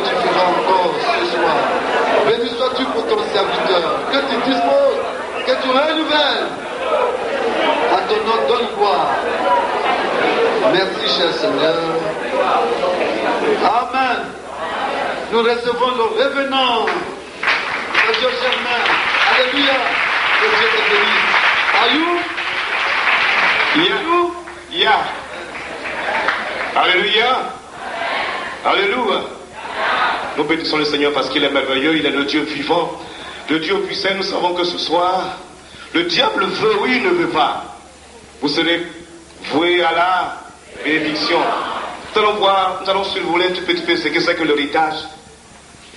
tu feras encore ce soir. Béni sois-tu pour ton serviteur. Que tu disposes, que tu renouvelles. À ton nom, donne gloire. Merci, cher Seigneur. Amen. Nous recevons le revenant de Dieu Germain. Alléluia. Que Dieu te bénisse. Are you? Yeah. Yeah. Alléluia. Alléluia. Nous bénissons le Seigneur parce qu'il est merveilleux, il est le Dieu vivant, le Dieu puissant. Nous savons que ce soir, le diable veut ou il ne veut pas. Vous serez voués à la bénédiction. Nous allons voir, nous allons survoler un tout petit peu ce que c'est que l'héritage.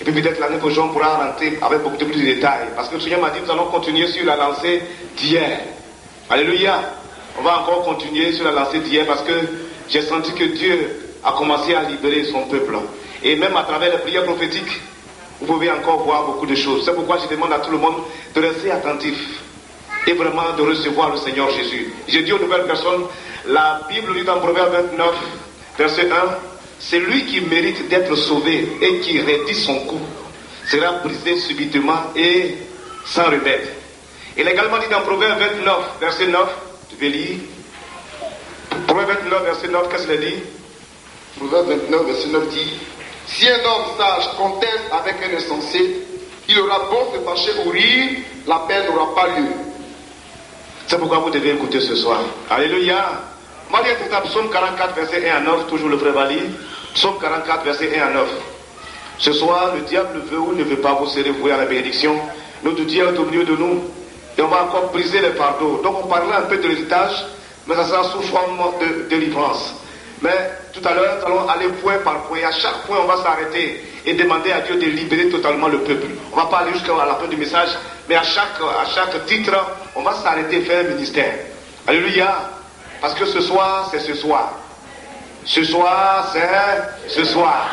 Et puis peut-être l'année prochaine, on pourra rentrer avec beaucoup plus de détails. Parce que le Seigneur m'a dit, nous allons continuer sur la lancée d'hier. Alléluia. On va encore continuer sur la lancée d'hier parce que j'ai senti que Dieu a commencé à libérer son peuple. Et même à travers les prières prophétiques, vous pouvez encore voir beaucoup de choses. C'est pourquoi je demande à tout le monde de rester attentif et vraiment de recevoir le Seigneur Jésus. Je dis aux nouvelles personnes, la Bible dit dans Proverbe 29, verset 1, c'est lui qui mérite d'être sauvé et qui raidit son cou sera brisé subitement et sans remède. Il est également dit dans Proverbe 29, verset 9, tu vais lire. Proverbe 29, verset 9, qu'est-ce qu'il dit? Proverbe 29, verset 9 dit, si un homme sage conteste avec un insensé, il aura beau se fâcher ou rire, la peine n'aura pas lieu. C'est pourquoi vous devez écouter ce soir. Alléluia. Moi, je dis Psaume 44, verset 1 à 9, toujours le frère Vali. Psaume 44, verset 1 à 9. Ce soir, le diable veut ou ne veut pas, vous serez voués à la bénédiction. Notre Dieu est au milieu de nous. Et on va encore briser les fardeaux. Donc on parlera un peu de l'héritage, mais ça sera sous forme de délivrance. Mais tout à l'heure, nous allons aller point par point. À chaque point, on va s'arrêter et demander à Dieu de libérer totalement le peuple. On ne va pas aller jusqu'à la fin du message, mais à chaque titre, on va s'arrêter et faire un ministère. Alléluia. Parce que ce soir, c'est ce soir. Ce soir, c'est ce soir.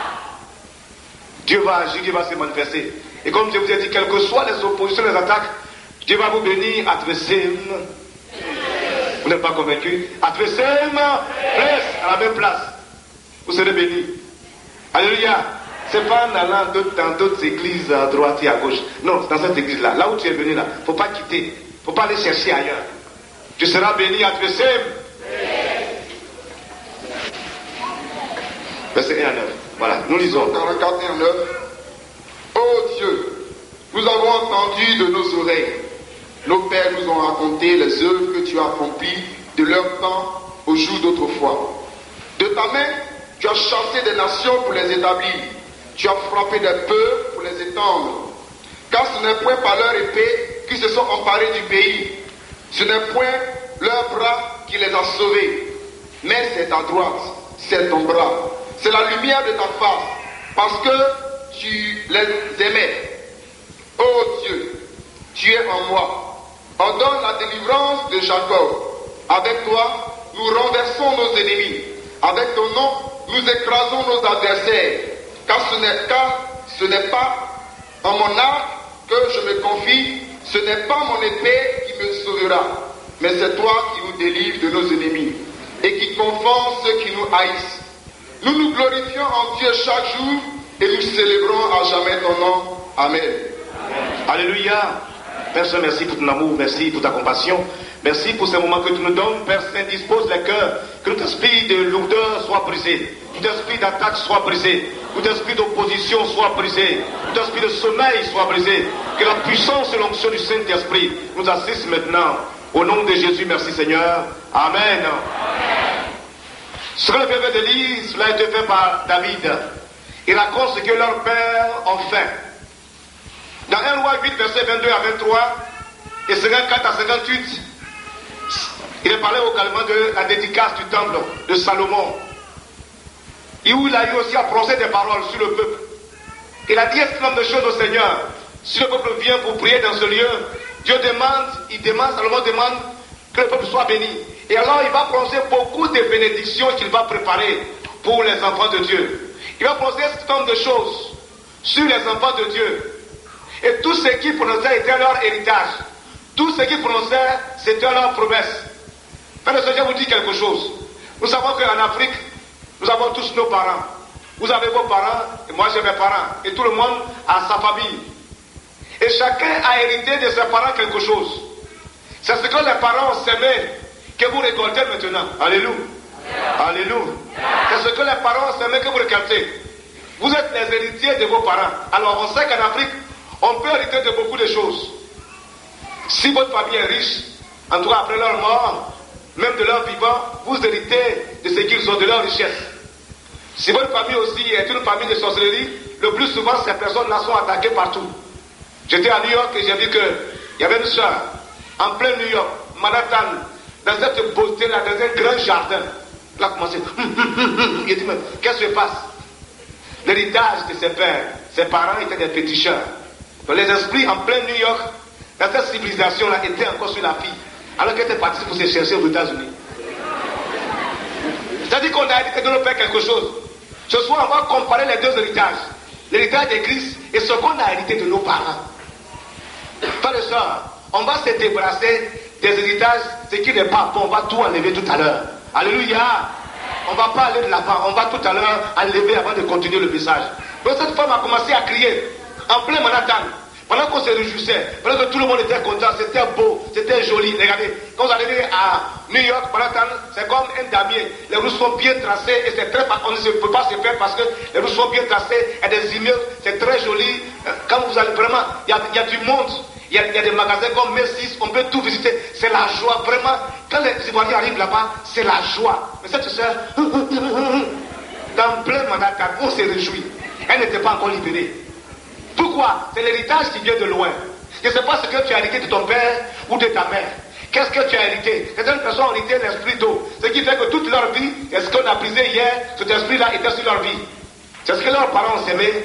Dieu va agir, Dieu va se manifester. Et comme je vous ai dit, quelles que soient les oppositions, les attaques, Dieu va vous bénir, adverser. Vous n'êtes pas convaincu? Adverser, à la même place. Vous serez bénis. Alléluia. C'est pas en allant dans d'autres églises à droite et à gauche. Non, c'est dans cette église-là. Là où tu es venu, là. Il ne faut pas quitter. Il ne faut pas aller chercher ailleurs. Tu seras béni, adverser. Verset 1 à 9. Voilà, nous lisons. 44 et 9. Ô Dieu, nous avons entendu de nos oreilles. Nos pères nous ont raconté les œuvres que tu as accomplies de leur temps au jour d'autrefois. De ta main, tu as chassé des nations pour les établir. Tu as frappé des peuples pour les étendre. Car ce n'est point par leur épée qu'ils se sont emparés du pays. Ce n'est point leur bras qui les a sauvés. Mais c'est ta droite, c'est ton bras. C'est la lumière de ta face, parce que tu les aimais. Ô Dieu, tu es en moi. Ordonne la délivrance de Jacob. Avec toi, nous renversons nos ennemis. Avec ton nom, nous écrasons nos adversaires. Car ce n'est pas en mon arc que je me confie, ce n'est pas mon épée qui me sauvera, mais c'est toi qui nous délivres de nos ennemis et qui confonds ceux qui nous haïssent. Nous nous glorifions en Dieu chaque jour et nous célébrons à jamais ton nom. Amen. Alléluia. Père Saint, merci pour ton amour, merci pour ta compassion. Merci pour ces moments que tu nous donnes. Père Saint, dispose les cœurs. Que tout esprit de lourdeur soit brisé. Tout esprit d'attaque soit brisé. Tout esprit d'opposition soit brisé. Tout esprit de sommeil soit brisé. Que la puissance et l'onction du Saint-Esprit nous assiste maintenant. Au nom de Jésus, merci Seigneur. Amen. Ce que le père de lire, cela a été fait par David. Il raconte ce que leurs pères ont fait. Dans 1 Roi 8, versets 22 à 23, et 54 à 58, il est parlé également de la dédicace du temple de Salomon. Et où il a eu aussi à prononcer des paroles sur le peuple. Il a dit un certain nombre de choses au Seigneur. Si le peuple vient pour prier dans ce lieu, Dieu demande, Salomon demande que le peuple soit béni. Et alors il va prononcer beaucoup de bénédictions qu'il va préparer pour les enfants de Dieu. Il va prononcer un certain nombre de choses sur les enfants de Dieu. Et tout ce qui prononçait était leur héritage. Tout ce qui prononçait, c'était leur promesse. Frère, le Seigneur vous dit quelque chose. Nous savons qu'en Afrique, nous avons tous nos parents. Vous avez vos parents, et moi j'ai mes parents. Et tout le monde a sa famille. Et chacun a hérité de ses parents quelque chose. C'est ce que les parents ont semé que vous récoltez maintenant. Alléluia. Alléluia. C'est ce que les parents ont semé que vous récoltez. Vous êtes les héritiers de vos parents. Alors on sait qu'en Afrique, on peut hériter de beaucoup de choses. Si votre famille est riche, en tout cas après leur mort, même de leur vivant, vous héritez de ce qu'ils ont, de leur richesse. Si votre famille aussi est une famille de sorcellerie, le plus souvent ces personnes-là sont attaquées partout. J'étais à New York et j'ai vu qu'il y avait une soeur en plein New York, Manhattan, dans cette beauté-là, dans un grand jardin. Elle a commencé. Il a dit, mais qu'est-ce qui se passe? L'héritage de ses pères, ses parents étaient des féticheurs. Donc les esprits en plein New York, dans cette civilisation-là, étaient encore sur la fille, alors qu'elle était partie pour se chercher aux États-Unis. C'est-à-dire qu'on a hérité de nos pères quelque chose. Ce soir, on va comparer les deux héritages. L'héritage de Christ et ce qu'on a hérité de nos parents. Frères et sœurs, on va se débarrasser des héritages, ce qui n'est pas bon, on va tout enlever tout à l'heure. Alléluia. On ne va pas aller de là-bas, on va tout à l'heure enlever avant de continuer le message. Donc cette femme a commencé à crier en plein Manhattan. Pendant qu'on se réjouissait, pendant que tout le monde était content, c'était beau, c'était joli. Regardez, quand vous arrivez à New York, Manhattan, c'est comme un damier. Les routes sont bien tracées et c'est très... On ne peut pas se faire parce que les routes sont bien tracées. Il y a des immeubles, c'est très joli. Quand vous allez vraiment, il y a du monde. Il y a des magasins comme Macy's, on peut tout visiter. C'est la joie, vraiment. Quand les Ivoiriens arrivent là-bas, c'est la joie. Mais cette soeur, dans plein Manhattan, on se réjouit. Elle n'était pas encore libérée. Pourquoi? C'est l'héritage qui vient de loin. Je ne sais pas ce que tu as hérité de ton père ou de ta mère. Qu'est-ce que tu as hérité? Certaines personnes ont hérité l'esprit d'eau. Ce qui fait que toute leur vie, et ce qu'on a brisé hier, cet esprit-là était sur leur vie. C'est ce que leurs parents ont semé,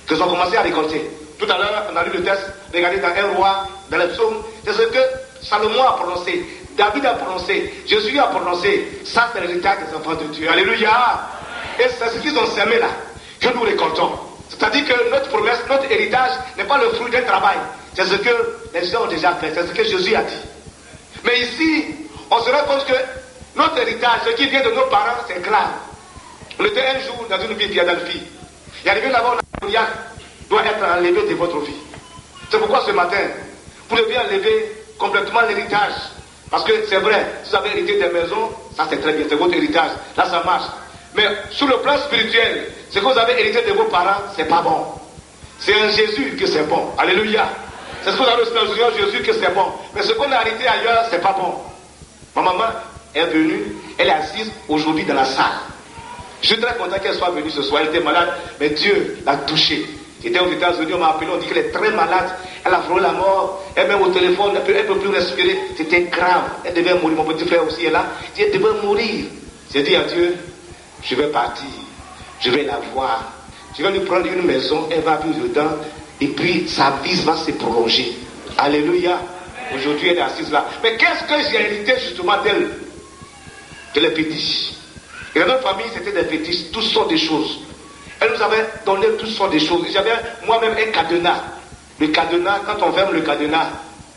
qu'ils ont commencé à récolter. Tout à l'heure, on a lu le texte, regardez dans un roi, dans les psaumes, c'est ce que Salomon a prononcé, David a prononcé, Jésus a prononcé. Ça, c'est l'héritage des enfants de Dieu. Alléluia. Et c'est ce qu'ils ont semé là, que nous récoltons. C'est-à-dire que notre promesse, notre héritage n'est pas le fruit d'un travail. C'est ce que les gens ont déjà fait, c'est ce que Jésus a dit. Mais ici, on se rend compte que notre héritage, ce qui vient de nos parents, c'est clair. On était un jour dans une ville Philadelphie. Il est arrivé là-bas, on a doit être enlevé de votre vie. C'est pourquoi ce matin, vous devez enlever complètement l'héritage. Parce que c'est vrai, si vous avez hérité des maisons, ça c'est très bien, c'est votre héritage. Là ça marche. Mais sur le plan spirituel, ce que vous avez hérité de vos parents, c'est pas bon. C'est en Jésus que c'est bon. Alléluia. C'est ce que vous avez reçu dans le Seigneur Jésus que c'est bon. Mais ce qu'on a hérité ailleurs, c'est pas bon. Ma maman est venue, elle est assise aujourd'hui dans la salle. Je suis très content qu'elle soit venue ce soir. Elle était malade, mais Dieu l'a touchée. J'étais aux États-Unis, on m'a appelé, on dit qu'elle est très malade. Elle a frôlé la mort. Elle même au téléphone, elle ne peut plus respirer. C'était grave. Elle devait mourir. Mon petit frère aussi est là. Elle devait mourir. J'ai dit à Dieu, je vais partir. Je vais la voir. Je vais lui prendre une maison. Elle va vivre dedans. Et puis sa vie va se prolonger. Alléluia. Aujourd'hui, elle est assise là. Mais qu'est-ce que j'ai hérité justement d'elle? De les fétiches. Et dans notre famille, c'était des fétiches. Toutes sortes de choses. Elle nous avait donné toutes sortes de choses. J'avais moi-même un cadenas. Le cadenas, quand on ferme le cadenas,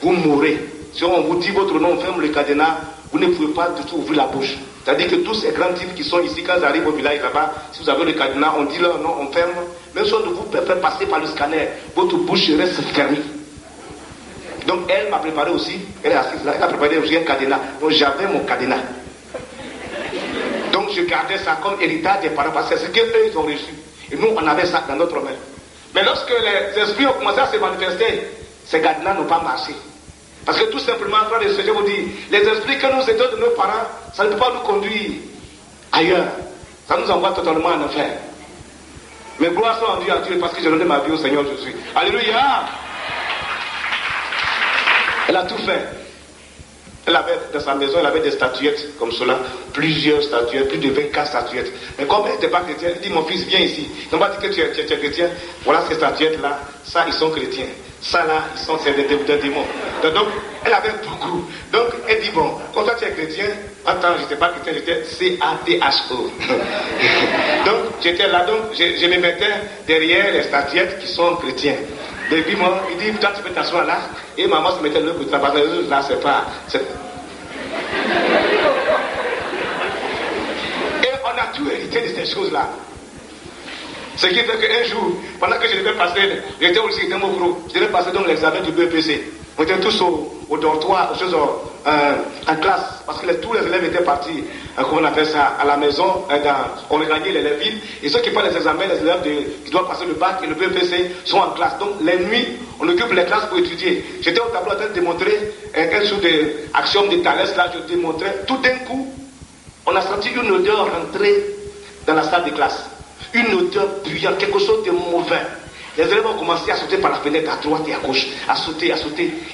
vous mourrez. Si on vous dit votre nom, on ferme le cadenas, vous ne pouvez pas du tout ouvrir la bouche. C'est-à-dire que tous ces grands types qui sont ici, quand ils arrivent au village là-bas, si vous avez le cadenas, on dit leur nom, on ferme. Même si on vous fait passer par le scanner, votre bouche reste fermée. Donc elle m'a préparé aussi, elle est assise là, elle a préparé aussi un cadenas. Donc j'avais mon cadenas. Donc je gardais ça comme héritage des parents, parce que c'est ce qu'eux ils ont reçu. Et nous, on avait ça dans notre main. Mais lorsque les esprits ont commencé à se manifester, ces cadenas n'ont pas marché. Parce que tout simplement, frère et sœurs, je vous dis, les esprits que nous aidons de nos parents, ça ne peut pas nous conduire ailleurs. Ça nous envoie totalement en enfer. Mais gloire soit rendue à Dieu parce que j'ai donné ma vie au Seigneur Jésus. Alléluia! Elle a tout fait. Elle avait dans sa maison, elle avait des statuettes comme cela, plusieurs statuettes, plus de 24 statuettes. Mais comme elle n'était pas chrétienne, elle dit mon fils, viens ici. On va dire que tu es chrétien, voilà ces statuettes-là, ça ils sont chrétiens. Ça là, ils sont des démons. Donc, elle avait beaucoup. Donc, elle dit bon, quand toi tu es chrétien, attends, je n'étais pas chrétien, j'étais C-A-T-H-O. Donc, j'étais là, donc je me mettais derrière les statuettes qui sont chrétiens. Et puis moi, il dit, toi tu peux t'asseoir là, et maman se mettait le côté là, là c'est pas... Et on a tout hérité de ces choses-là. Ce qui fait qu'un jour, pendant que je devais passer, j'étais au lycée Temokro, je devais passer donc l'examen du BEPC. On était tous au dortoir, en classe, parce que tous les élèves étaient partis, comment on appelle ça, à la maison, on regardait les villes, et ceux qui font les examens, les élèves qui doivent passer le bac et le BEPC sont en classe. Donc les nuits, on occupe les classes pour étudier. J'étais au tableau en train de démontrer quelque chose d'axiome de Thalès, là, je démontrais. Tout d'un coup, on a senti une odeur rentrer dans la salle de classe. Une odeur bruyante, quelque chose de mauvais. Les élèves ont commencé à sauter par la fenêtre à droite et à gauche, à sauter.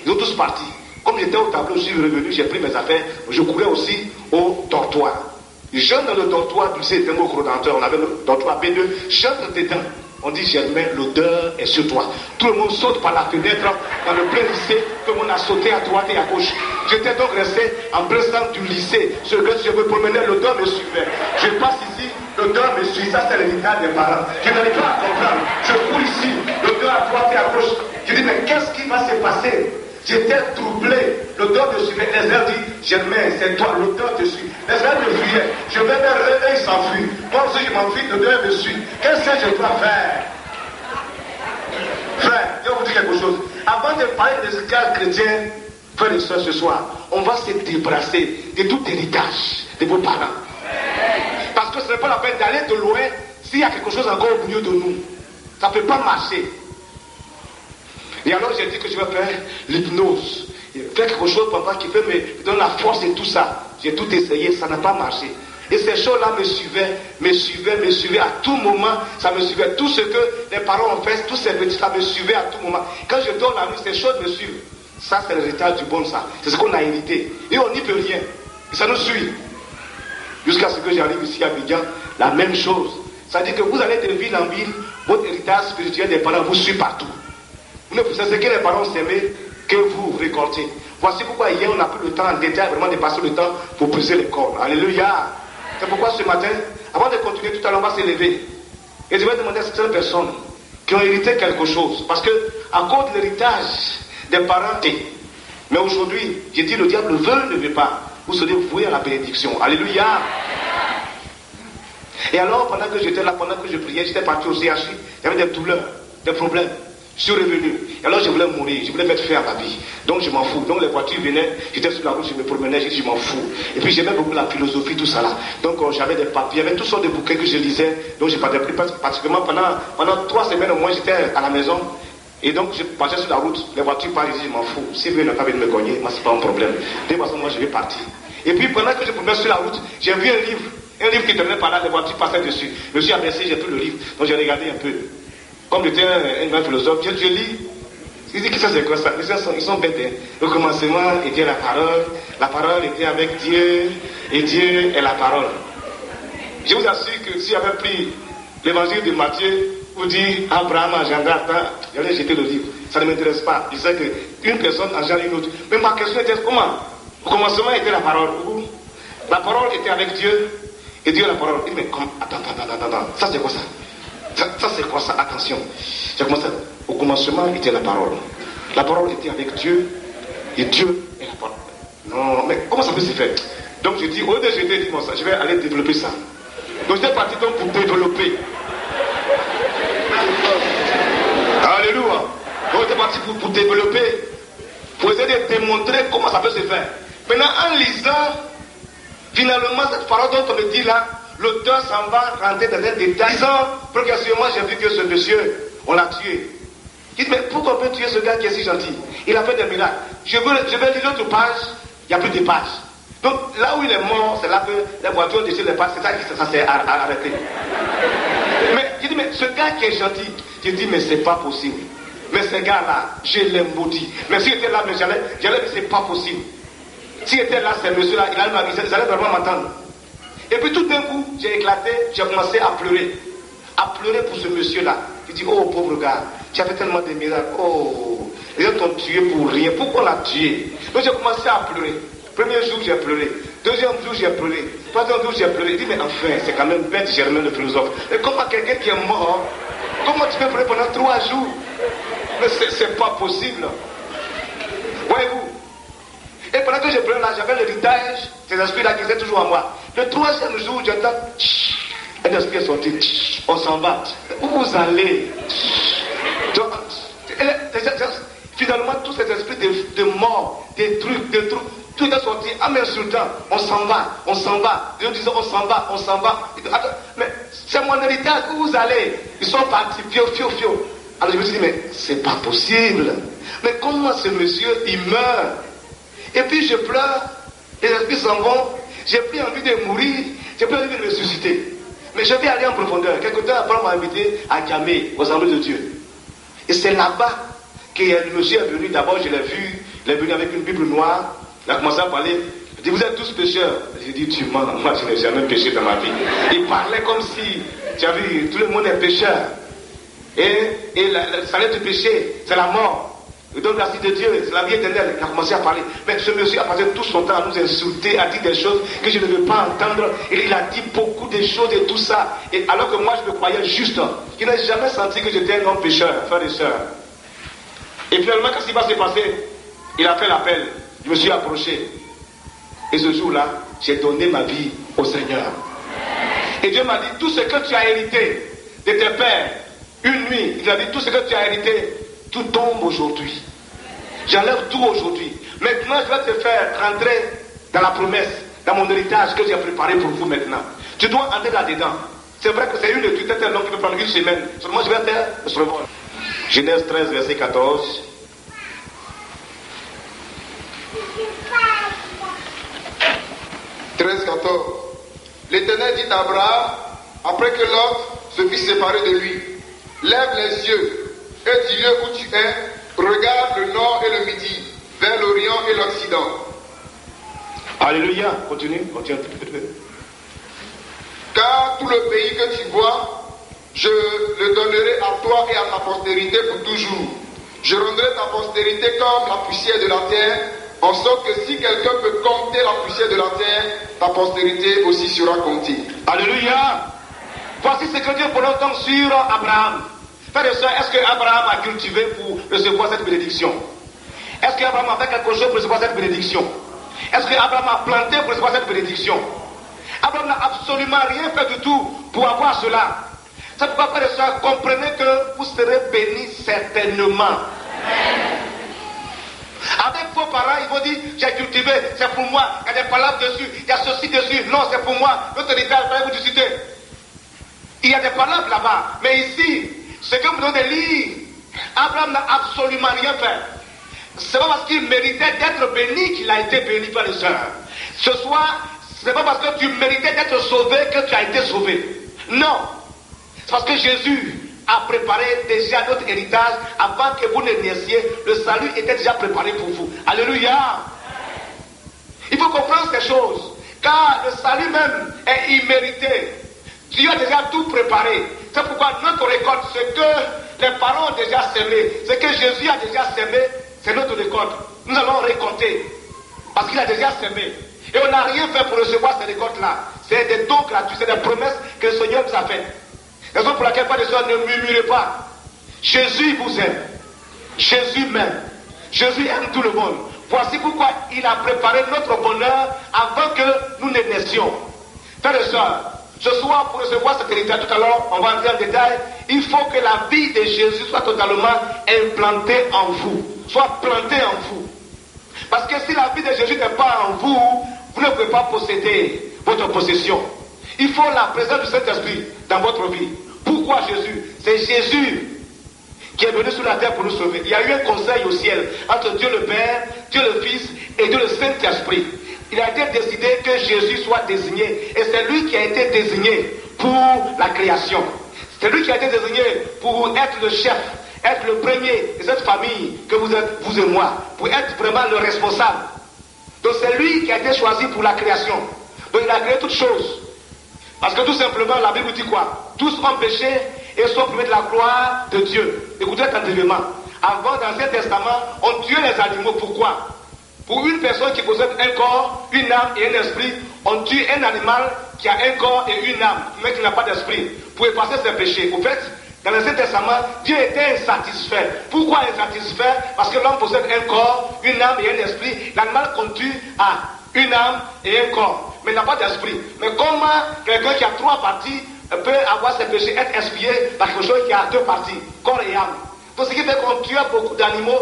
Ils ont tous parti. Comme j'étais au tableau, je suis revenu, j'ai pris mes affaires, je courais aussi au dortoir. J'entre dans le dortoir du lycée Temokro-Denteur, on avait le dortoir B2, j'entre dedans. On dit Germain, l'odeur est sur toi. Tout le monde saute par la fenêtre dans le plein lycée, tout le monde a sauté à droite et à gauche. J'étais donc resté en plein centre du lycée. Je me promenais, l'odeur me suivait. Je passe ici, l'odeur me suit. Ça, c'est l'héritage des parents. Je n'arrive pas à comprendre. Je cours ici, l'odeur à droite et à gauche. Je dis, mais qu'est-ce qui va se passer? J'étais troublé. L'odeur me suivait. Les élèves disent, Germain, c'est toi, l'odeur te suit. Les élèves me fuyaient. Je vais vers eux et ils s'enfuient. Moi aussi, je m'enfuis, l'odeur me suit. Qu'est-ce que je dois faire? Frère, je vais vous dire quelque chose. Avant de parler des esclaves chrétiens, frères et sœurs, ce soir, on va se débarrasser de tout héritage de vos parents. Parce que ce n'est pas la peine d'aller de loin s'il y a quelque chose encore au milieu de nous. Ça ne peut pas marcher. Et alors j'ai dit que je vais faire l'hypnose. Faire quelque chose pendant qui peut me donner la force et tout ça. J'ai tout essayé, ça n'a pas marché. Et ces choses-là me suivaient à tout moment, ça me suivait. Tout ce que les parents ont fait, tous ces petits, ça me suivait à tout moment. Quand je dors la nuit, ces choses me suivent. Ça, c'est le résultat du bon, ça. C'est ce qu'on a hérité. Et on n'y peut rien. Et ça nous suit. Jusqu'à ce que j'arrive ici à Abidjan, la même chose. Ça dit que vous allez de ville en ville, votre héritage spirituel des parents vous suit partout. C'est ce que les parents s'aimaient que vous récoltez. Voici pourquoi hier on n'a plus le temps en détail vraiment de passer le temps pour briser les cordes. Alléluia. C'est pourquoi ce matin, avant de continuer tout à l'heure, on va s'élever. Et je vais demander à certaines personnes qui ont hérité quelque chose. Parce que à cause de l'héritage des parents, mais aujourd'hui, j'ai dit le diable veut, ne veut pas. Vous serez voués à la bénédiction. Alléluia. Et alors, pendant que j'étais là, pendant que je priais, j'étais parti au CHU, il y avait des douleurs, des problèmes. Je suis revenu. Et alors je voulais mourir, je voulais mettre fin à ma vie. Donc je m'en fous. Donc les voitures venaient, j'étais sur la route, je me promenais, j'ai dit je m'en fous. Et puis j'aimais beaucoup la philosophie, tout ça là. Donc j'avais des papiers, il y avait toutes sortes de bouquins que je lisais. Donc j'ai pas pris pratiquement pendant 3 semaines au moins, j'étais à la maison. Et donc je passais sur la route, les voitures parlent, je dis je m'en fous. Si vous n'avez pas envie de me cogner, moi c'est pas un problème. De toute façon, moi je vais partir. Et puis pendant que je promenais sur la route, j'ai vu un livre qui tenait par là, les voitures passaient dessus. Je me suis abaissé, j'ai pris le livre. Donc j'ai regardé un peu. Comme j'étais un grand philosophe, je lis. Il dit que ça c'est quoi ça? Ils sont bêtes. Hein. Le commencement était la parole était avec Dieu, et Dieu est la parole. Je vous assure que si j'avais pris l'évangile de Matthieu, vous dit Abraham engendre, j'allais jeter le livre. Ça ne m'intéresse pas. Je sais qu'une personne engendre une autre. Mais ma question était comment? Au commencement était la parole. La parole était avec Dieu, et Dieu est la parole. Il dit mais attends, ça c'est quoi ça? Ça c'est quoi ça? Attention. J'ai commencé. Au commencement était la parole. La parole était avec Dieu et Dieu est la parole. Non, mais comment ça peut se faire? Donc je dis, au lieu de jeter, dis-moi ça, je vais aller développer ça. Donc j'étais parti donc pour développer. Alléluia. Donc j'étais parti pour développer, pour essayer de démontrer comment ça peut se faire. Maintenant en lisant, finalement cette parole dont on me dit là, l'auteur s'en va rentrer dans un détail. Progressivement, j'ai vu que ce monsieur, on l'a tué. Il dit, mais pourquoi on peut tuer ce gars qui est si gentil? Il a fait des miracles. Je vais lire l'autre page, il n'y a plus de page. Donc là où il est mort, c'est là que les voitures déchirent les pages, c'est ça qui s'est arrêté. Mais je dis, mais ce gars qui est gentil, je dis, mais c'est pas possible. Mais ce gars-là, je l'ai maudit. Mais s'il était là, j'allais dire, c'est pas possible. S'il était là, ce monsieur-là, il allait vraiment m'entendre. Et puis tout d'un coup, j'ai éclaté, j'ai commencé à pleurer. À pleurer pour ce monsieur-là. Il dit, oh pauvre gars, tu as fait tellement de miracles. Oh, les gens t'ont tué pour rien. Pourquoi on l'a tué? Donc j'ai commencé à pleurer. Premier jour, j'ai pleuré. Deuxième jour, j'ai pleuré. Troisième jour, j'ai pleuré. Il dit, mais enfin, c'est quand même bête, Germain le philosophe. Mais comment quelqu'un qui est mort, comment tu peux pleurer pendant 3 jours? Mais c'est pas possible. Voyez-vous? Et pendant que je pleurais là, j'avais l'héritage, ces esprits-là qui étaient toujours en moi. Le 3e jour, j'entends, Un esprit est sorti, on s'en va. Où vous allez? Donc, finalement, tous ces esprits de mort, des trucs, tout est sorti en m'insultant. On s'en va. Dieu disait on s'en va. Attends, mais c'est mon héritage, où vous allez? Ils sont partis, fio. Alors je me suis dit, mais c'est pas possible. Mais comment ce monsieur, il meurt? Et puis je pleure, les esprits s'en vont, j'ai plus envie de mourir, j'ai plus envie de me ressusciter. Mais je vais aller en profondeur. Quelque temps après, on m'a invité à Gamay, aux Assemblées de Dieu. Et c'est là-bas que le monsieur est venu. D'abord, je l'ai vu, il est venu avec une Bible noire, il a commencé à parler. Il dit, vous êtes tous pécheurs. J'ai dit, tu mens, moi je n'ai jamais péché dans ma vie. Il parlait comme si, tu as vu, tout le monde est pécheur. Et le salaire du péché, c'est la mort. Le don de la cité de Dieu, c'est la vie éternelle. Il a commencé à parler. Mais ce monsieur a passé tout son temps à nous insulter, à dire des choses que je ne veux pas entendre. Et il a dit beaucoup de choses et tout ça. Et alors que moi, je me croyais juste. Il n'a jamais senti que j'étais un homme pécheur, frère et soeur. Et finalement, qu'est-ce qui va se passer? Il a fait l'appel. Je me suis approché. Et ce jour-là, j'ai donné ma vie au Seigneur. Et Dieu m'a dit, tout ce que tu as hérité de tes pères, une nuit, il a dit, tout ce que tu as hérité, tout tombe aujourd'hui. J'enlève tout aujourd'hui. Maintenant, je vais te faire rentrer dans la promesse, dans mon héritage que j'ai préparé pour vous maintenant. Tu dois entrer là-dedans. C'est vrai que c'est une étude, c'est un long qui peut prendre une semaine. Seulement, je vais faire le survol. Genèse 13, verset 14. L'Éternel dit à Abraham, après que Lot se fit séparer de lui, lève les yeux et dis-le où tu es, regarde le nord et le midi, vers l'Orient et l'Occident. Alléluia, continue. Car tout le pays que tu vois, je le donnerai à toi et à ta postérité pour toujours. Je rendrai ta postérité comme la poussière de la terre, en sorte que si quelqu'un peut compter la poussière de la terre, ta postérité aussi sera comptée. Alléluia. Voici ce que Dieu prononce donc sur Abraham. Frères et sœurs, est-ce que Abraham a cultivé pour recevoir cette bénédiction? Est-ce qu'Abraham a fait quelque chose pour recevoir cette bénédiction? Est-ce qu'Abraham a planté pour recevoir cette bénédiction? Abraham n'a absolument rien fait du tout pour avoir cela. C'est pourquoi, frères et sœurs, comprenez que vous serez bénis certainement. Avec vos parents, ils vont dire, j'ai cultivé, c'est pour moi, il y a des palabres dessus, il y a ceci dessus, non, c'est pour moi, notre héritage, vous discuter. Il y a des palabres là-bas, mais ici, ce que vous devez lire, Abraham n'a absolument rien fait. C'est pas parce qu'il méritait d'être béni qu'il a été béni par les sœurs. Ce soir, c'est pas parce que tu méritais d'être sauvé que tu as été sauvé. Non. C'est parce que Jésus a préparé déjà notre héritage avant que vous ne naissiez. Le salut était déjà préparé pour vous. Alléluia. Il faut comprendre ces choses. Car le salut même est immérité. Dieu a déjà tout préparé. C'est pourquoi notre récolte, ce que les parents ont déjà semé, ce que Jésus a déjà semé, c'est notre récolte. Nous allons récolter. Parce qu'il a déjà semé. Et on n'a rien fait pour recevoir ces récoltes-là. C'est des dons gratuits, c'est des promesses que le Seigneur nous a faites. Raison pour laquelle, pas de soi, ne murmurez pas. Jésus vous aime. Jésus m'aime. Jésus aime tout le monde. Voici pourquoi il a préparé notre bonheur avant que nous ne naissions. Frères et sœurs, ce soir, pour recevoir cet héritage, tout à l'heure, on va entrer en détail, il faut que la vie de Jésus soit totalement implantée en vous, soit plantée en vous. Parce que si la vie de Jésus n'est pas en vous, vous ne pouvez pas posséder votre possession. Il faut la présence du Saint-Esprit dans votre vie. Pourquoi Jésus? C'est Jésus qui est venu sur la terre pour nous sauver. Il y a eu un conseil au ciel entre Dieu le Père, Dieu le Fils et Dieu le Saint-Esprit. Il a été décidé que Jésus soit désigné. Et c'est lui qui a été désigné pour la création. C'est lui qui a été désigné pour être le chef, être le premier de cette famille que vous êtes, vous et moi, pour être vraiment le responsable. Donc c'est lui qui a été choisi pour la création. Donc il a créé toutes choses. Parce que tout simplement, la Bible dit quoi? Tous ont péché et sont privés de la gloire de Dieu. Écoutez attentivement. Avant, dans l'Ancien Testament, on tuait les animaux. Pourquoi? Pour une personne qui possède un corps, une âme et un esprit, on tue un animal qui a un corps et une âme, mais qui n'a pas d'esprit, pour effacer ses péchés. Au fait, dans l'Ancien Testament, Dieu était insatisfait. Pourquoi insatisfait? Parce que l'homme possède un corps, une âme et un esprit. L'animal qu'on tue a une âme et un corps, mais il n'a pas d'esprit. Mais comment quelqu'un qui a trois parties peut avoir ses péchés, être expié par quelque chose qui a deux parties, corps et âme. Donc ce qui fait qu'on tue beaucoup d'animaux,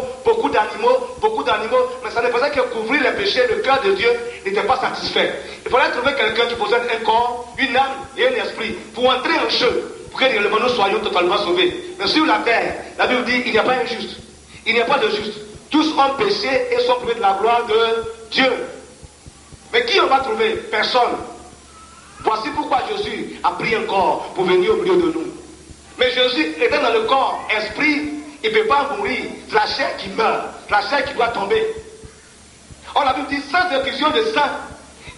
mais ça ne faisait que couvrir les péchés, le cœur de Dieu n'était pas satisfait. Il fallait trouver quelqu'un qui possède un corps, une âme et un esprit pour entrer en jeu, pour que réellement nous soyons totalement sauvés. Mais sur la terre, la Bible dit, il n'y a pas un juste, il n'y a pas de juste. Tous ont péché et sont privés de la gloire de Dieu. Mais qui on va trouver? Personne. Voici pourquoi Jésus a pris un corps pour venir au milieu de nous. Mais Jésus étant dans le corps, esprit, il ne peut pas mourir. C'est la chair qui meurt, la chair qui doit tomber. Or la Bible dit, sans effusion de sang,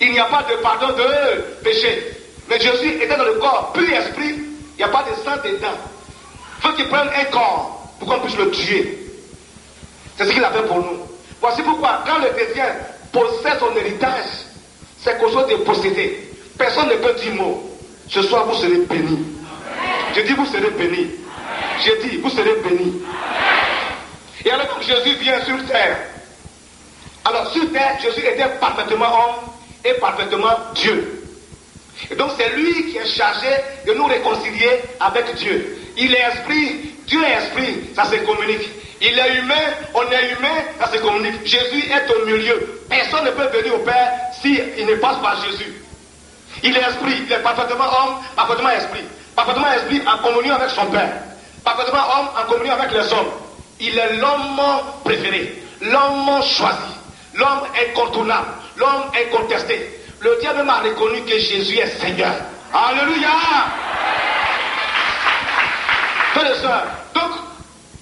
il n'y a pas de pardon de péché. Mais Jésus étant dans le corps, pur esprit, il n'y a pas de sang dedans. Il faut qu'il prenne un corps pour qu'on puisse le tuer. C'est ce qu'il a fait pour nous. Voici pourquoi, quand le chrétien possède son héritage, c'est quelque chose de possédé. Personne ne peut dire mot. Ce soir, vous serez bénis. Je dis, vous serez bénis. Je dis, vous serez bénis. Et alors, quand Jésus vient sur terre, alors sur terre, Jésus était parfaitement homme et parfaitement Dieu. Et donc, c'est lui qui est chargé de nous réconcilier avec Dieu. Il est esprit, Dieu est esprit, ça se communique. Il est humain, on est humain, ça se communique. Jésus est au milieu. Personne ne peut venir au Père s'il ne passe par Jésus. Il est esprit, il est parfaitement homme, parfaitement esprit. Parfaitement esprit en communion avec son Père. Parfaitement homme en communion avec les hommes. Il est l'homme préféré, l'homme choisi, l'homme incontournable, l'homme incontesté. Le diable même a reconnu que Jésus est Seigneur. Alléluia! Frères et sœurs, donc,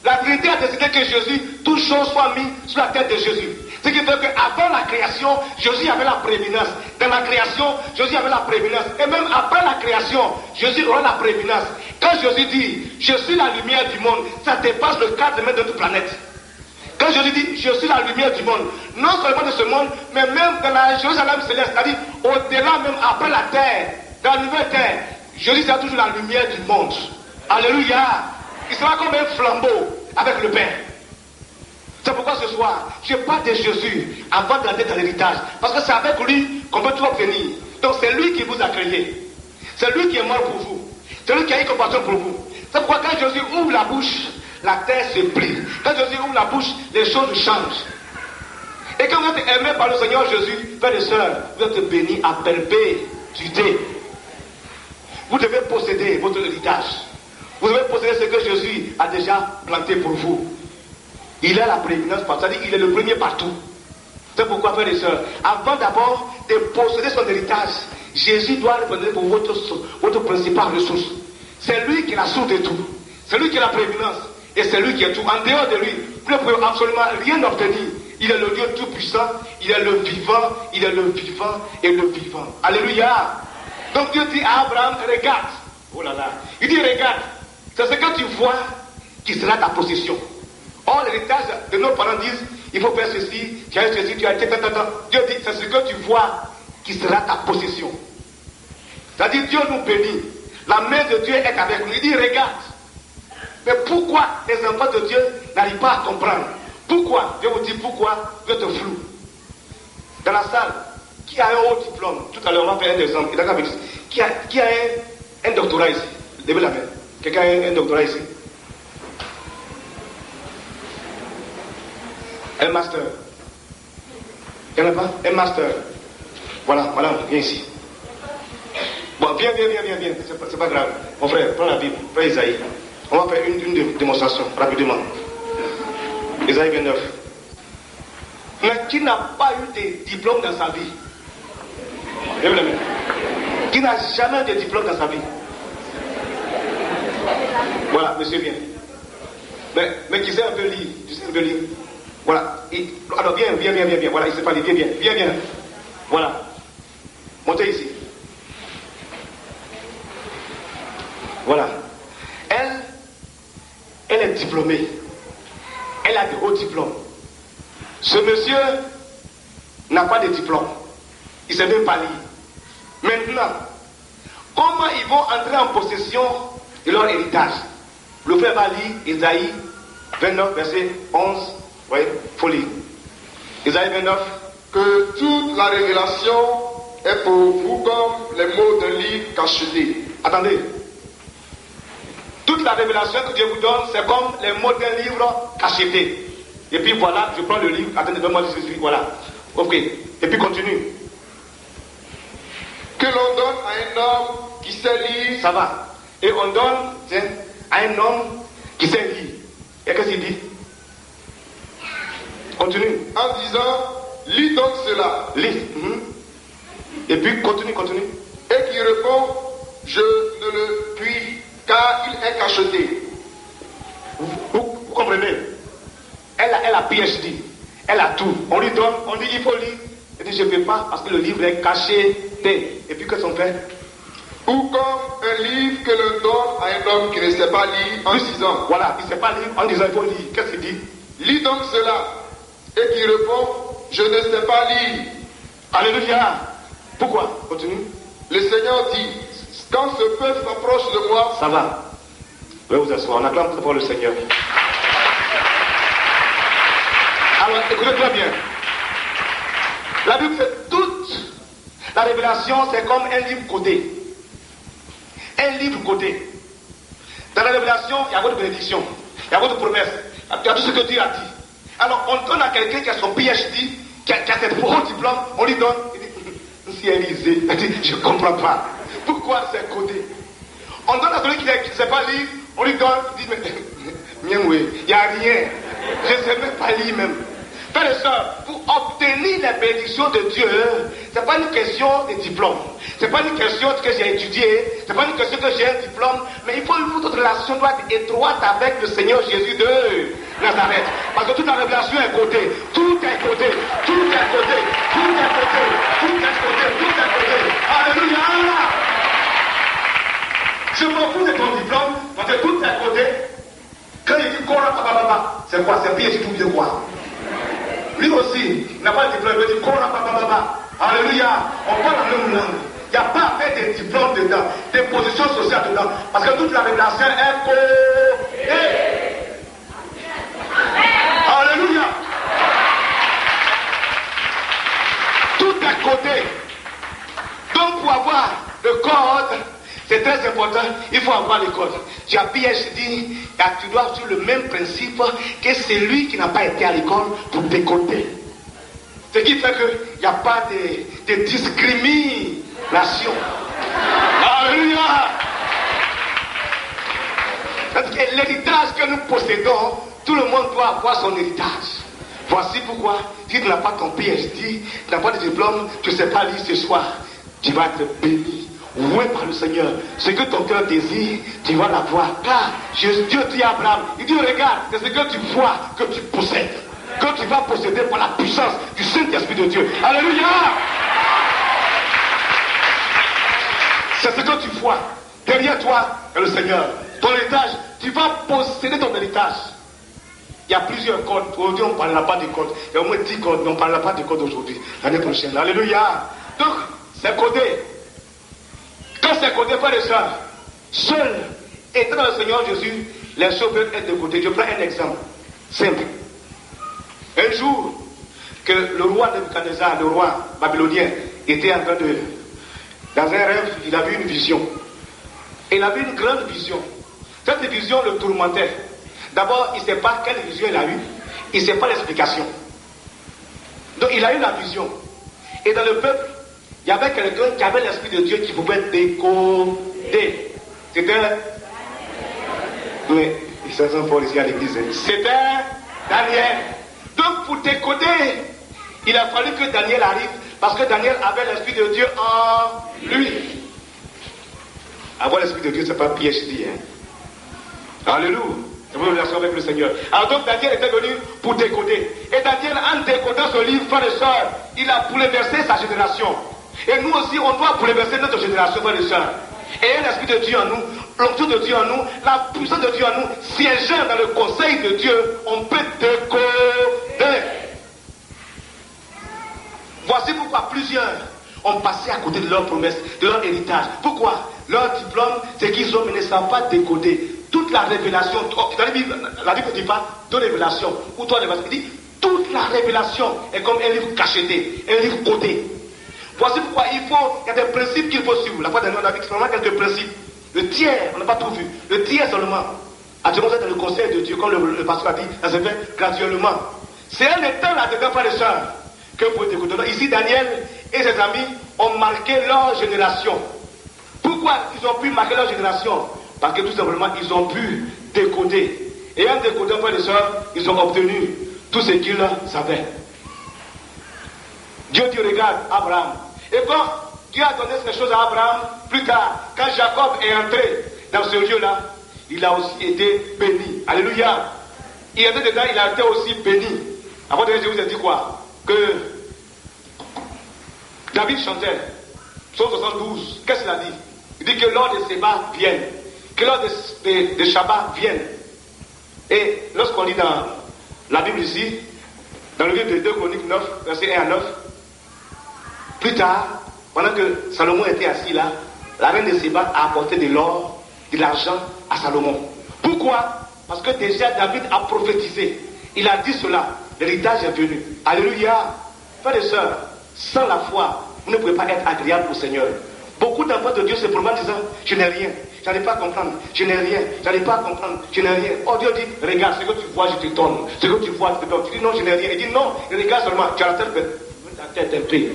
la Trinité a décidé que Jésus, toutes choses soient mises sur la tête de Jésus. Ce qui fait qu'avant la création, Jésus avait la prééminence. Dans la création, Jésus avait la prééminence. Et même après la création, Jésus aura la prééminence. Quand Jésus dit, je suis la lumière du monde, ça dépasse le cadre même de notre planète. Quand Jésus dit, je suis la lumière du monde, non seulement de ce monde, mais même dans la Jérusalem céleste, c'est-à-dire au-delà même après la terre, dans la nouvelle terre, Jésus sera toujours la lumière du monde. Alléluia! Il sera comme un flambeau avec le Père. C'est pourquoi ce soir, je parle de Jésus avant d'entrer dans l'héritage. Parce que c'est avec lui qu'on peut tout obtenir. Donc c'est lui qui vous a créé. C'est lui qui est mort pour vous. C'est lui qui a eu compassion pour vous. C'est pourquoi quand Jésus ouvre la bouche, la terre se plie. Quand Jésus ouvre la bouche, les choses changent. Et quand vous êtes aimé par le Seigneur Jésus, frères et sœurs, vous êtes bénis à perpétuité. Vous devez posséder votre héritage. Vous devez posséder ce que Jésus a déjà planté pour vous. Il a la prééminence, c'est-à-dire il est le premier partout. C'est pourquoi, frères et sœurs, avant d'abord de posséder son héritage, Jésus doit représenter pour votre principale ressource. C'est lui qui est la source de tout. C'est lui qui est la prééminence. Et c'est lui qui est tout. En dehors de lui, vous ne pouvez absolument rien obtenir. Il est le Dieu tout-puissant, il est le vivant, il est le vivant et le vivant. Alléluia. Donc Dieu dit à Abraham, regarde. Oh là là. Il dit, regarde. C'est ce que tu vois qui sera ta possession. Or, l'héritage de nos parents disent, il faut faire ceci, tu as ceci, tu as été, Dieu dit, c'est ce que tu vois qui sera ta possession. C'est-à-dire, Dieu nous bénit. La main de Dieu est avec nous. Il dit, regarde. Mais pourquoi les enfants de Dieu n'arrivent pas à comprendre? Pourquoi? Je vous dis pourquoi, vous êtes flou. Dans la salle, qui a un haut diplôme? Tout à l'heure, on va faire un exemple. Qui a un doctorat ici? Levez la main. Quelqu'un a un doctorat ici? Un master. Il n'y en a pas? Un master. Voilà, viens ici. Bon, viens. C'est pas grave. Mon frère, prends la Bible, prends Isaïe. On va faire une démonstration, rapidement. Isaïe 29. Mais qui n'a pas eu de diplôme dans sa vie? Lève la main. Qui n'a jamais eu de diplôme dans sa vie? Voilà, monsieur vient. Mais qui sait un peu lire, Voilà. Alors viens. Voilà, il sait pas lire. Viens. Voilà. Montez ici. Voilà. Elle est diplômée. Elle a de hauts diplômes. Ce monsieur n'a pas de diplôme. Il ne sait même pas lire. Maintenant, comment ils vont entrer en possession de leur héritage? Le frère va lire Isaïe 29, verset 11. Oui, faut lire. Isaïe 29. Que toute la révélation est pour vous comme les mots d'un livre cacheté. Attendez. Toute la révélation que Dieu vous donne, c'est comme les mots d'un livre cacheté. Et puis voilà, je prends le livre, attendez, donne-moi Jésus, voilà. Ok. Et puis continue. Que l'on donne à un homme qui sait lire. Ça va. Et on donne tiens, à un homme qui sait lire. Et qu'est-ce qu'il dit? Continue. En disant, lis donc cela. Lis. Et puis continue. Et qui répond, je ne le puis, car il est cacheté. Vous comprenez? Elle a PhD. Elle a tout. On lui donne, on dit il faut lire. Elle dit je ne peux pas parce que le livre est caché. Et puis qu'est-ce qu'on fait? Ou comme un livre que l'on donne à un homme qui ne sait pas lire en disant. Voilà, il ne sait pas lire en disant il faut lire. Qu'est-ce qu'il dit? Lis donc cela. Et qui répond, je ne sais pas lire. Alléluia. Pourquoi? Continue. Le Seigneur dit, quand ce peuple s'approche de moi. Ça va. Vous vous asseoir. On acclame pour le Seigneur. Alors, écoutez-moi bien. La Bible fait toute la révélation, c'est comme un livre codé. Un livre codé. Dans la révélation, il y a votre bénédiction, il y a votre promesse, il y a tout ce que Dieu a dit. Alors, on donne à quelqu'un qui a son PhD, qui a cette haut diplôme, on lui donne, il dit, si Élisée, il dit, je ne comprends pas. Pourquoi c'est codé? On donne à celui qui ne sait pas lire, on lui donne, il dit, mais, il n'y a rien. Je ne sais même pas lire même. Frères et sœurs, pour obtenir la bénédiction de Dieu, ce n'est pas une question de diplôme. Ce n'est pas une question que j'ai étudié. Ce n'est pas une question que j'ai un diplôme. Mais il faut que votre relation doit être étroite avec le Seigneur Jésus de Nazareth. Parce que toute la révélation est codée. Tout est codé. Tout est codé. Tout est codé. Tout est codé. Tout est codé. Alléluia. Je m'en fous de ton diplôme. Parce que tout est codé. Quand il dit Kora, c'est quoi? C'est PhD tout bien quoi? Lui aussi, il n'a pas de diplôme, il dit Kora, alléluia, on parle la même langue. Il n'y a pas à faire des diplômes dedans, des positions sociales dedans, parce que toute la révélation est codée. Alléluia. Tout est codé. Donc pour avoir le code, c'est très important, il faut avoir le code. Tu as PhD, tu dois suivre le même principe que celui qui n'a pas été à l'école pour décoder. Ce qui fait qu'il n'y a pas de discrimination. Alléluia! Parce que l'héritage que nous possédons, tout le monde doit avoir son héritage. Voici pourquoi, si tu n'as pas ton PhD, tu n'as pas de diplôme, tu ne sais pas lire ce soir, tu vas être béni. Oui, par le Seigneur. Ce que ton cœur désire, tu vas l'avoir. Car Dieu dit à Abraham, il dit regarde, c'est ce que tu vois que tu possèdes. Que tu vas posséder par la puissance du Saint-Esprit de Dieu. Alléluia! C'est ce que tu vois. Derrière toi est le Seigneur. Ton héritage, tu vas posséder ton héritage. Il y a plusieurs codes. Aujourd'hui, on ne parlera pas des codes. Il y a au moins 10 codes, mais on ne parlera pas des codes aujourd'hui. L'année prochaine. Alléluia! Donc, c'est codé. Quand c'est codé par les sœurs, seul, étant dans le Seigneur Jésus, les choses peuvent être de côté. Je prends un exemple simple. Un jour, que le roi Nebuchadnezzar, le roi babylonien, était en train de... Dans un rêve, il a vu une vision. Il avait une grande vision. Cette vision le tourmentait. D'abord, il ne sait pas quelle vision il a eue. Il ne sait pas l'explication. Donc, il a eu la vision. Et dans le peuple, il y avait quelqu'un qui avait l'Esprit de Dieu qui pouvait décoder. C'était... Oui, ils sont forts ici à l'église. C'était Daniel. Donc pour décoder, il a fallu que Daniel arrive, parce que Daniel avait l'Esprit de Dieu en lui. Avoir l'Esprit de Dieu, ce n'est pas PhD. Alléluia. C'est une relation avec le Seigneur. Alors donc Daniel était venu pour décoder. Et Daniel, en décodant ce livre, frères et sœurs, il a bouleversé sa génération. Et nous aussi, on doit bouleverser notre génération, frères et sœurs. Et l'Esprit de Dieu en nous, l'onction de Dieu en nous, la puissance de Dieu en nous, siégeant dans le conseil de Dieu, on peut décoder. Voici pourquoi plusieurs ont passé à côté de leur promesse, de leur héritage. Pourquoi? Leur diplôme, c'est qu'ils ont, mais ne savent pas décoder. Toute la révélation, dans la Bible ne dit pas de révélation, ou toi révélation, il dit toute la révélation est comme un livre cacheté, un livre codé. Voici pourquoi il y a des principes qu'il faut suivre. La fois dernière, on a vu quelques principes. Le tiers, on n'a pas tout vu. Le tiers seulement. Actuellement, vous êtes dans le conseil de Dieu, comme le pasteur a dit, ça se fait graduellement. C'est un état là-dedans, frères et sœurs, que vous pouvez écouter. Ici, Daniel et ses amis ont marqué leur génération. Pourquoi ils ont pu marquer leur génération? Parce que tout simplement, ils ont pu décoder. Et en décodant, frères et sœurs, ils ont obtenu tout ce qu'ils savaient. Dieu dit, regarde, Abraham. Et quand Dieu a donné ces choses à Abraham, plus tard, quand Jacob est entré dans ce lieu-là, il a aussi été béni. Alléluia. Il était dedans, il a été aussi béni. Avant de je vous ai dit quoi? Que David chantait, Psaume 72, qu'est-ce qu'il a dit? Il dit que l'heure de Séba vienne, que l'heure de Shabbat vienne. Et lorsqu'on lit dans la Bible ici, dans le livre de 2 Chroniques 9, versets 1 à 9, plus tard, pendant que Salomon était assis là, la reine de Séba a apporté de l'or, de l'argent à Salomon. Pourquoi? Parce que déjà David a prophétisé. Il a dit cela. L'héritage est venu. Alléluia. Frères et sœurs, sans la foi, vous ne pouvez pas être agréable au Seigneur. Beaucoup d'enfants de Dieu se promènent en disant, je n'ai rien, je n'arrive pas à comprendre, je n'ai rien, je n'arrive pas à comprendre, je n'ai rien. Oh, Dieu dit, regarde, ce que tu vois, je te donne. Ce que tu vois, je te donne. Tu dis non, je n'ai rien. Il dit non, regarde seulement, tu as la tête un peu.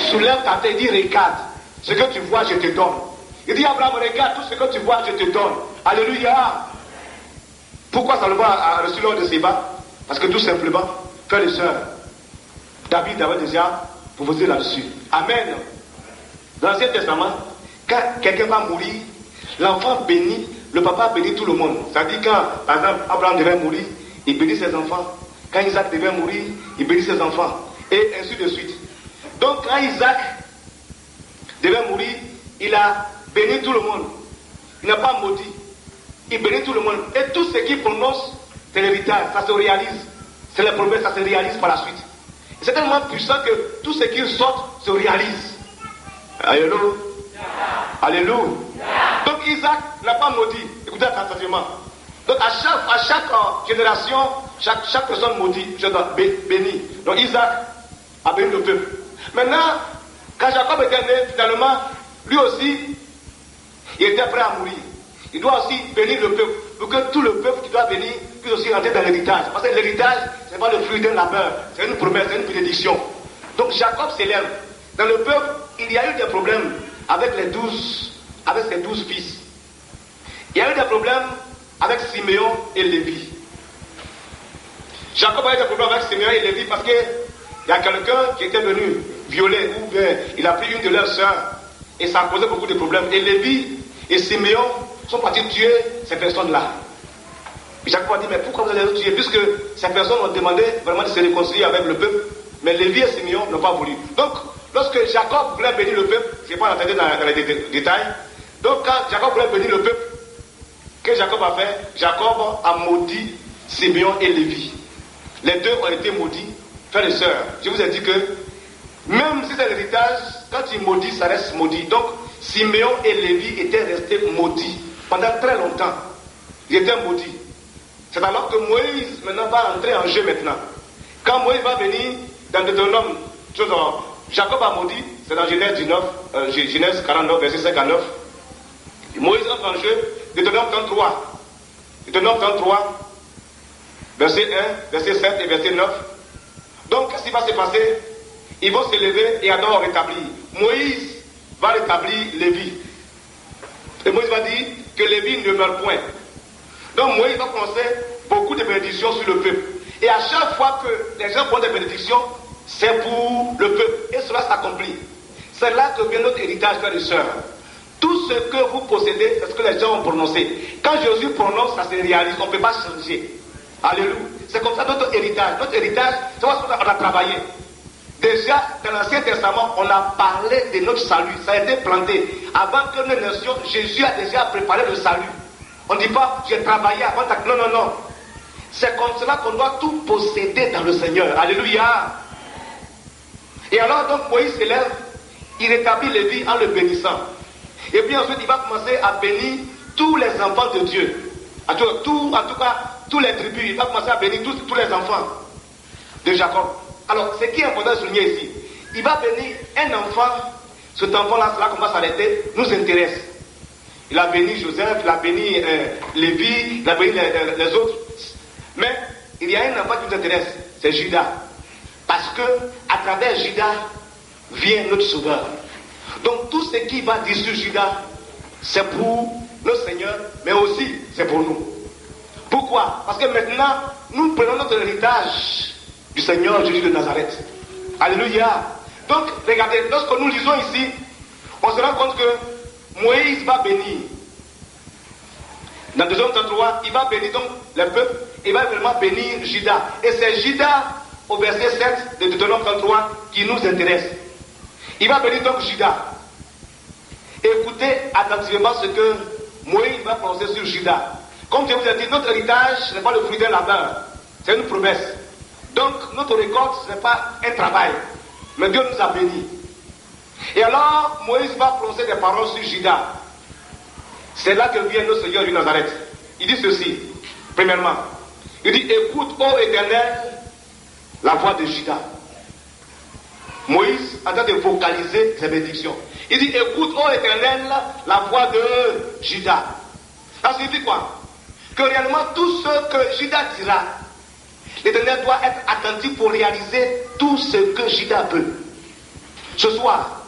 Soulève ta tête, il dit, regarde, ce que tu vois, je te donne. Il dit, Abraham, regarde, tout ce que tu vois, je te donne. Alléluia. Pourquoi Salomon a reçu l'ordre de Séba? Parce que tout simplement, frères et sœurs, David avait déjà proposé là-dessus. Amen. Dans l'Ancien Testament, quand quelqu'un va mourir, l'enfant bénit, le papa bénit tout le monde. C'est-à-dire quand, par exemple, Abraham devait mourir, il bénit ses enfants. Quand Isaac devait mourir, il bénit ses enfants. Et ainsi de suite. Donc quand Isaac devait mourir, il a béni tout le monde. Il n'a pas maudit. Il bénit tout le monde. Et tout ce qu'il prononce, c'est l'héritage. Ça se réalise. C'est la promesse, ça se réalise par la suite. Et c'est tellement puissant que tout ce qu'il sort se réalise. Alléluia. Alléluia. Donc Isaac n'a pas maudit. Écoutez attentivement. Donc à chaque génération, chaque personne maudit, je dois bénir. Donc Isaac a béni le peuple. Maintenant, quand Jacob était né, finalement, lui aussi, il était prêt à mourir. Il doit aussi bénir le peuple, pour que tout le peuple qui doit bénir puisse aussi rentrer dans l'héritage. Parce que l'héritage, ce n'est pas le fruit d'un labeur, c'est une promesse, c'est une bénédiction. Donc Jacob s'élève. Dans le peuple, il y a eu des problèmes avec ses 12 fils. Il y a eu des problèmes avec Siméon et Lévi. Jacob a eu des problèmes avec Siméon et Lévi parce qu'il y a quelqu'un qui était venu violer, ou bien il a pris une de leurs sœurs, et ça a causé beaucoup de problèmes. Et Lévi et Siméon sont partis tuer ces personnes-là. Et Jacob a dit, mais pourquoi vous allez les tuer? Puisque ces personnes ont demandé vraiment de se réconcilier avec le peuple, mais Lévi et Siméon n'ont pas voulu. Donc, lorsque Jacob voulait bénir le peuple, je ne vais pas entrer dans les détails, donc quand Jacob voulait bénir le peuple, qu'est-ce que Jacob a fait? Jacob a maudit Siméon et Lévi. Les deux ont été maudits. Frères et sœurs, je vous ai dit que même si c'est l'héritage, quand il maudit, ça reste maudit. Donc, Siméon et Lévi étaient restés maudits pendant très longtemps. Ils étaient maudits. C'est alors que Moïse maintenant va entrer en jeu maintenant. Quand Moïse va venir dans Deutéronome, Jacob a maudit, c'est dans Genèse 49, verset 5 à 9. Moïse entre en jeu, Deutéronome 33. Deutéronome 33, verset 1, verset 7 et verset 9. Donc, qu'est-ce qui va se passer? Ils vont se lever et Adam va rétablir. Moïse va rétablir Lévi. Et Moïse va dire que Lévi ne meurt point. Donc Moïse va prononcer beaucoup de bénédictions sur le peuple. Et à chaque fois que les gens font des bénédictions, c'est pour le peuple. Et cela s'accomplit. C'est là que vient notre héritage, frères et sœurs. Tout ce que vous possédez, c'est ce que les gens ont prononcé. Quand Jésus prononce, ça se réalise. On ne peut pas changer. Alléluia. C'est comme ça notre héritage. Notre héritage, c'est ce qu'on a travaillé. Déjà, dans l'Ancien Testament, on a parlé de notre salut. Ça a été planté. Avant que nous naissions, Jésus a déjà préparé le salut. On ne dit pas, j'ai travaillé avant ta... Non, non, non. C'est comme cela qu'on doit tout posséder dans le Seigneur. Alléluia. Et alors, donc, Moïse s'élève, il rétablit Lévi en le bénissant. Et puis ensuite, il va commencer à bénir tous les enfants de Dieu. En tout cas, tous les tribus. Il va commencer à bénir tous les enfants de Jacob. Alors, ce qui est important de souligner ici, il va bénir un enfant. Cet enfant-là, cela qu'on va s'arrêter, nous intéresse. Il a béni Joseph, il a béni Lévi, il a béni les autres. Mais il y a un enfant qui nous intéresse, c'est Judas. Parce que à travers Judas vient notre sauveur. Donc tout ce qui va dire sur Judas, c'est pour le Seigneur, mais aussi c'est pour nous. Pourquoi? Parce que maintenant, nous prenons notre héritage du Seigneur Jésus de Nazareth. Alléluia. Donc, regardez, lorsque nous lisons ici, on se rend compte que Moïse va bénir. Dans 2 33, il va bénir donc le peuple, il va vraiment bénir Judas. Et c'est Judas, au verset 7 de Deutéronome 33, qui nous intéresse. Il va bénir donc Judas. Écoutez attentivement ce que Moïse va prononcer sur Judas. Comme je vous ai dit, notre héritage, ce n'est pas le fruit d'un labeur, c'est une promesse. Donc, notre récolte, ce n'est pas un travail, mais Dieu nous a bénis. Et alors, Moïse va prononcer des paroles sur Judas. C'est là que vient notre Seigneur du Nazareth. Il dit ceci, premièrement. Il dit, écoute, ô Éternel, la voix de Judas. Moïse a en train de vocaliser ses bénédictions. Il dit, écoute, ô Éternel, la voix de Judas. Ça signifie quoi? Que réellement, tout ce que Judas dira, l'Éternel doit être attentif pour réaliser tout ce que Judas veut. Ce soir,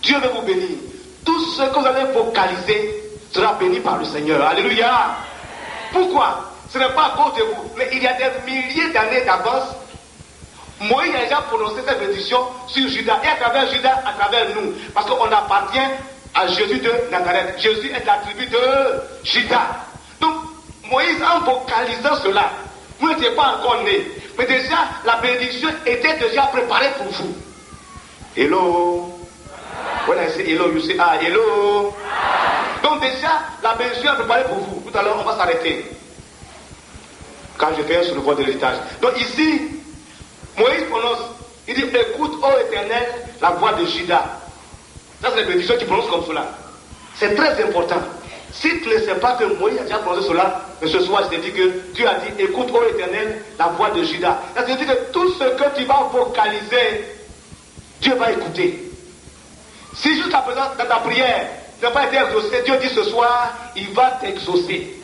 Dieu veut vous bénir. Tout ce que vous allez vocaliser sera béni par le Seigneur. Alléluia. Pourquoi? Ce n'est pas à cause de vous, mais il y a des milliers d'années d'avance. Moïse a déjà prononcé cette bénédiction sur Judas, et à travers Judas, à travers nous. Parce qu'on appartient à Jésus de Nazareth. Jésus est la tribu de Judas. Donc, Moïse, en vocalisant cela, vous n'étiez pas encore nés, mais déjà, la bénédiction était déjà préparée pour vous. Hello. When I say hello, you say ah, hello. Donc déjà, la bénédiction est préparée pour vous. Tout à l'heure, on va s'arrêter. Quand je fais sur le voie de l'héritage. Donc ici, Moïse prononce, il dit, écoute, ô Éternel, la voix de Judas. Ça, c'est la bénédiction qui prononce comme cela. C'est très important. Si tu ne sais pas que Moïse a déjà prononcé cela, mais ce soir, je te dis que Dieu a dit, écoute, ô Éternel, la voix de Judas. Ça veut dire que tout ce que tu vas vocaliser, Dieu va écouter. Si jusqu'à présent, dans ta prière, tu n'as pas été exaucé, Dieu dit ce soir, il va t'exaucer.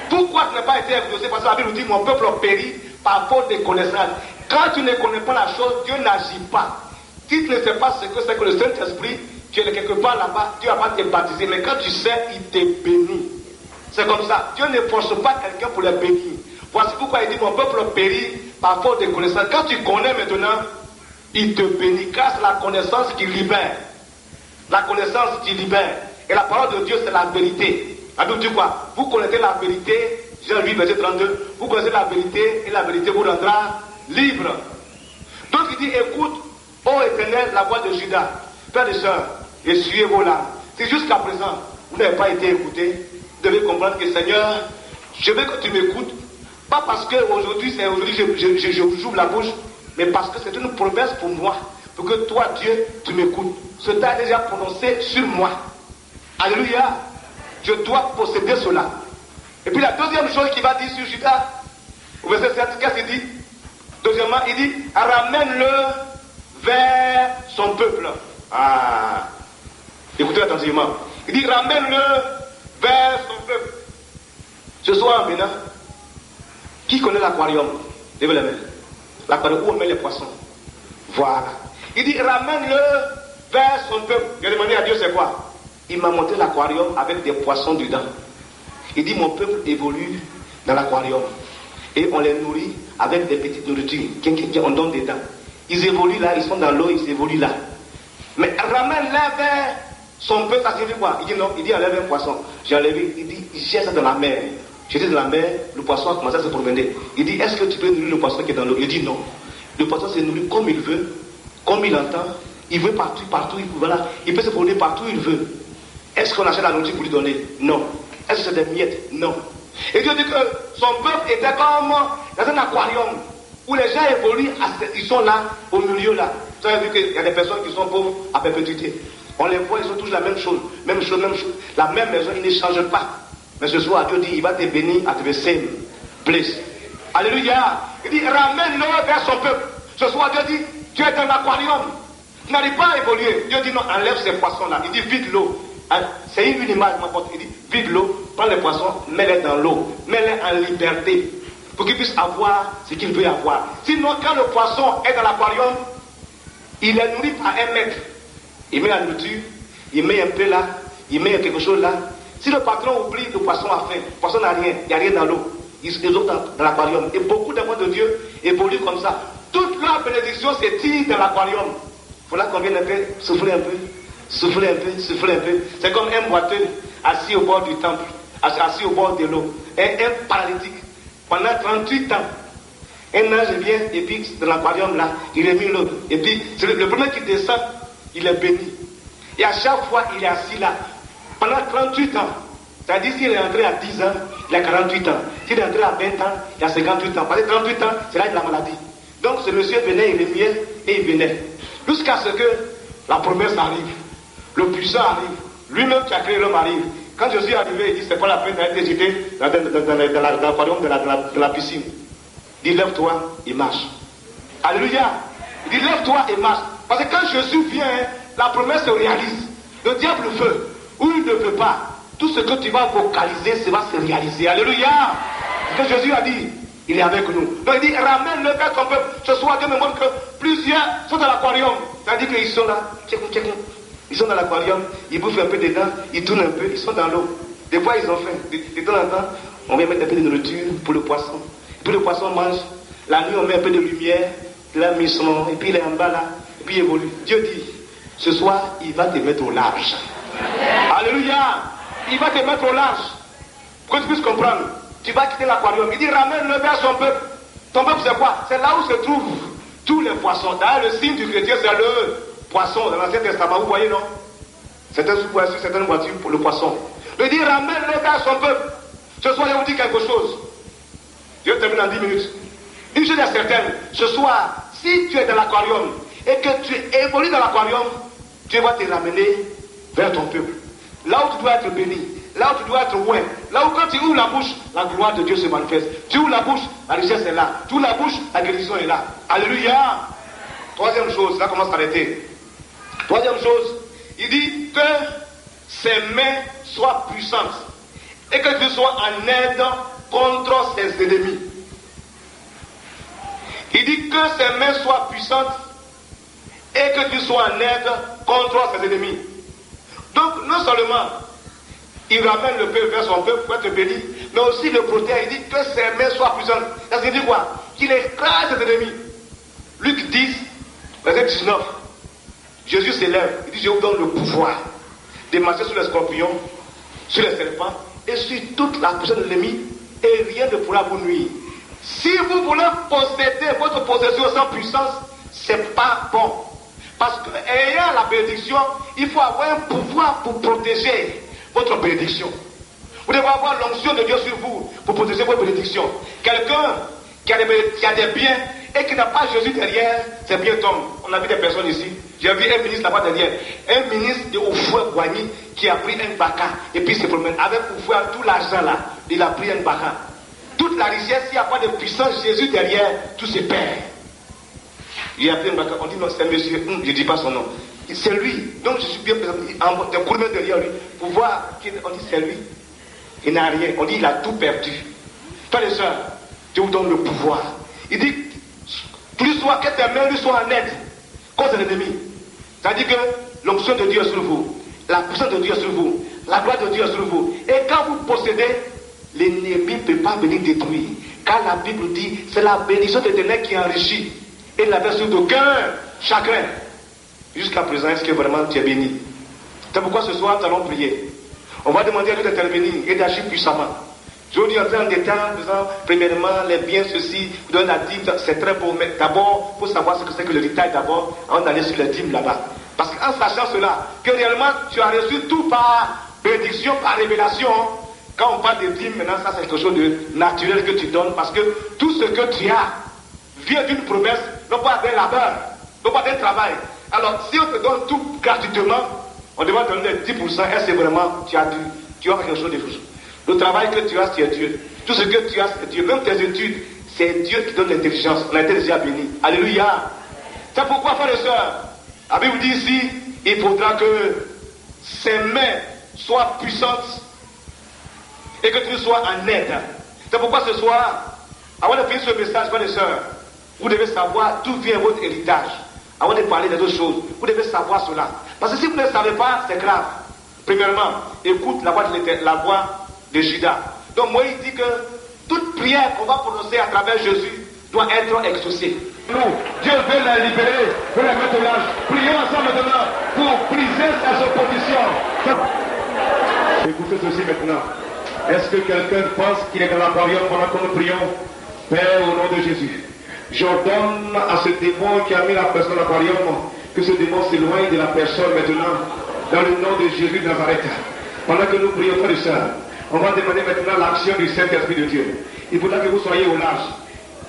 Pourquoi tu n'as pas été exaucé? Parce que la Bible nous dit, mon peuple périt par faute de connaissance. Quand tu ne connais pas la chose, Dieu n'agit pas. Si tu ne sais pas ce que c'est que le Saint-Esprit, tu es quelque part là-bas, Dieu va pas te baptiser. Mais quand tu sais, il te bénit. C'est comme ça. Dieu ne force pas quelqu'un pour le bénir. Voici pourquoi il dit, mon peuple périt par faute de connaissance. Quand tu connais maintenant, il te bénit. Car c'est la connaissance qui libère. La connaissance qui libère. Et la parole de Dieu, c'est la vérité. La Bible dit quoi? Vous connaissez la vérité. Jean 8, verset 32. Vous connaissez la vérité et la vérité vous rendra libre. Donc il dit, écoute, ô Éternel, la voix de Judas. Pères et sœurs, essuyez vos larmes. Si jusqu'à présent, vous n'avez pas été écouté, vous devez comprendre que Seigneur, je veux que tu m'écoutes. Pas parce qu'aujourd'hui, j'ouvre la bouche, mais parce que c'est une promesse pour moi. Pour que toi, Dieu, tu m'écoutes. Ce t'a déjà prononcé sur moi. Alléluia. Je dois posséder cela. Et puis la deuxième chose qu'il va dire sur Judas, au verset 7, qu'est-ce qu'il dit? Deuxièmement, il dit, ramène-le vers son peuple. Ah. Écoutez attentivement. Il dit, ramène-le vers son peuple. Ce soir, maintenant, qui connaît l'aquarium? Levez la main. L'aquarium où on met les poissons. Voilà. Il dit, ramène-le vers son peuple. J'ai demandé à Dieu, c'est quoi? Il m'a montré l'aquarium avec des poissons dedans. Il dit, mon peuple évolue dans l'aquarium. Et on les nourrit avec des petites nourritures qu'on donne dedans. Ils évoluent là, ils sont dans l'eau, ils évoluent là. Mais ramène-les vers son peuple, ça signifie quoi? Il dit non, il dit enlève un poisson. J'ai enlevé, il dit, jette ça dans la mer. J'étais dans la mer, le poisson a commencé à se promener. Il dit, est-ce que tu peux nourrir le poisson qui est dans l'eau? Il dit non. Le poisson se nourrit comme il veut, comme il entend. Il veut partout, voilà. Il peut se promener partout où il veut. Est-ce qu'on achète la nourriture pour lui donner? Non. Est-ce que c'est des miettes? Non. Et Dieu dit que son peuple était comme dans un aquarium où les gens évoluent, ils sont là, au milieu là. Vous avez vu qu'il y a des personnes qui sont pauvres à perpétuité. On les voit, ils ont tous la même chose. Même chose. La même maison, ils ne changent pas. Mais ce soir, Dieu dit, il va te bénir à the same place. Alléluia. Il dit, ramène-le vers son peuple. Ce soir, Dieu dit, tu es dans l'aquarium. Tu n'arrives pas à évoluer. Dieu dit, non, enlève ces poissons-là. Il dit, vide l'eau. C'est une image, il dit, vide l'eau, prends les poissons, mets-les dans l'eau, mets-les en liberté, pour qu'ils puissent avoir ce qu'ils veulent avoir. Sinon, quand le poisson est dans l'aquarium, il est nourri par 1 mètre. Il met la nourriture, il met un peu là, il met quelque chose là. Si le patron oublie, le poisson a faim, le poisson n'a rien, il n'y a rien dans l'eau. Ils ont dans l'aquarium. Et beaucoup d'enfants de Dieu évoluent comme ça. Toute leur bénédiction s'étire dans l'aquarium. Il faut là qu'on vienne un peu, souffler un peu, souffler un peu, souffler un peu. C'est comme un boiteux assis au bord du temple, assis au bord de l'eau. Un paralytique. Pendant 38 ans, un ange vient et puis dans l'aquarium là, il remue l'eau. Et puis c'est le premier qui descend, il est béni. Et à chaque fois, il est assis là. Pendant 38 ans. C'est-à-dire s'il est entré à 10 ans, il a 48 ans. S'il est entré à 20 ans, il a 58 ans. Parce que 38 ans, c'est l'âge de la maladie. Donc ce monsieur venait, il remuait et il venait. Jusqu'à ce que la promesse arrive. Le puissant arrive. Lui-même qui a créé l'homme arrive. Quand Jésus est arrivé, il dit c'est pas la peine d'être hésité dans l'aquarium de la piscine. Il dit lève-toi et marche. Alléluia. Il dit lève-toi et marche. Parce que quand Jésus vient, la promesse se réalise. Le diable veut ou il ne veut pas. Tout ce que tu vas vocaliser, ça va se réaliser. Alléluia. Ce que Jésus a dit, il est avec nous. Donc il dit ramène-le vers ton peuple. Ce soir, Dieu me montre que plusieurs sont dans l'aquarium. C'est-à-dire qu'ils sont là. Ils sont dans l'aquarium, ils bouffent un peu dedans, ils tournent un peu, ils sont dans l'eau. Des fois, ils ont faim. De temps en temps, on vient mettre un peu de nourriture pour le poisson. Puis le poisson mange. La nuit, on met un peu de lumière, de la mission, et puis il est en bas là, et puis il évolue. Dieu dit, ce soir, il va te mettre au large. Alléluia. Il va te mettre au large. Pour que tu puisses comprendre. Tu vas quitter l'aquarium. Il dit, ramène-le vers son peuple. Ton peuple, c'est quoi? C'est là où se trouvent tous les poissons. D'ailleurs, le signe du chrétien, c'est le poisson dans l'Ancien Testament. Vous voyez, non? Certains sous-poissons, certaines voitures pour le poisson. Il dit, ramène-le vers son peuple. Ce soir, je vous dis quelque chose. Je termine en 10 minutes. Une chose est certaine. Ce soir, si tu es dans l'aquarium et que tu évolues dans l'aquarium, Dieu va te ramener vers ton peuple. Là où tu dois être béni, là où tu dois être loin, là où quand tu ouvres la bouche, la gloire de Dieu se manifeste. Tu ouvres la bouche, la richesse est là. Tu ouvres la bouche, la guérison est là. Alléluia. Troisième chose, là commence à arrêter. Troisième chose, il dit que ses mains soient puissantes et que Dieu soit en aide contre ses ennemis. Il dit que ses mains soient puissantes et que Dieu soit en aide contre ses ennemis. Donc, non seulement il ramène le peuple vers son peuple pour être béni, mais aussi le protège. Il dit que ses mains soient puissantes. Ça veut dire quoi? Qu'il écrase ses ennemis. Luc 10, verset 19. Jésus s'élève. Il dit, je vous donne le pouvoir de marcher sur les scorpions, sur les serpents et sur toute la puissance de l'ennemi, et rien ne pourra vous nuire. Si vous voulez posséder votre possession sans puissance, c'est pas bon. Parce qu'ayant la bénédiction, il faut avoir un pouvoir pour protéger votre bénédiction. Vous devez avoir l'onction de Dieu sur vous pour protéger votre bénédiction. Quelqu'un qui a des biens et qui n'a pas Jésus derrière, ses biens tombent. On a vu des personnes ici. J'ai vu un ministre là-bas derrière. Un ministre de Oufoué-Boigny qui a pris un baka et puis se promène. Avec Oufoué, tout l'argent là, il a pris un baka. Toute la richesse, s'il n'y a pas de puissance Jésus derrière, tout se perd. Il a pris un baka. On dit non, c'est un monsieur. Je ne dis pas son nom. C'est lui. Donc je suis bien en courbé derrière lui pour voir. On dit c'est lui. Il n'a rien. On dit il a tout perdu. Frères et sœurs, Dieu vous donne le pouvoir. Il dit plus soit que tes mains lui soient en aide contre l'ennemi. C'est-à-dire que l'onction de Dieu est sur vous, la puissance de Dieu est sur vous, la gloire de Dieu est sur vous. Et quand vous possédez, l'ennemi ne peut pas venir détruire. Car la Bible dit c'est la bénédiction de l'Éternel qui enrichit et la version d'aucun chagrin. Jusqu'à présent, est-ce que vraiment tu es béni? C'est pourquoi ce soir nous allons prier. On va demander à Dieu d'intervenir et d'agir puissamment. Je vous dis en détail en disant, premièrement, les biens, ceci, vous donnez la dîme, c'est très beau, mais d'abord, il faut savoir ce que c'est que le détail d'abord, avant d'aller sur les dîmes là-bas. Parce qu'en sachant cela, que réellement, tu as reçu tout par bénédiction, par révélation. Quand on parle de dîmes, maintenant, ça c'est quelque chose de naturel que tu donnes, parce que tout ce que tu as vient d'une promesse, non pas d'un labeur, non pas d'un travail. Alors, si on te donne tout gratuitement, on devrait donner les 10%, est-ce que vraiment tu as quelque chose de fou? Le travail que tu as, c'est Dieu. Tout ce que tu as, c'est Dieu. Même tes études, c'est Dieu qui donne l'intelligence. On a été déjà béni. Alléluia. C'est pourquoi, frères et sœurs, la Bible dit ici, il faudra que ses mains soit puissante et que tu sois en aide. C'est pourquoi ce soir, avant de finir ce message, frères et sœurs, vous devez savoir d'où vient votre héritage. Avant de parler des autres choses, vous devez savoir cela. Parce que si vous ne le savez pas, c'est grave. Premièrement, écoute la voix de Judas. Donc Moïse dit que toute prière qu'on va prononcer à travers Jésus doit être exaucée. Nous, Dieu veut la libérer, veut la mettre au large. Prions ensemble maintenant pour briser sa opposition. Écoutez ceci maintenant. Est-ce que quelqu'un pense qu'il est dans l'aquarium pendant que nous prions? Père, au nom de Jésus, j'ordonne à ce démon qui a mis la personne dans l'aquarium que ce démon s'éloigne de la personne maintenant, dans le nom de Jésus de Nazareth. Pendant que nous prions, frères et sœurs, on va demander maintenant l'action du Saint-Esprit de Dieu. Il faudra que vous soyez au large.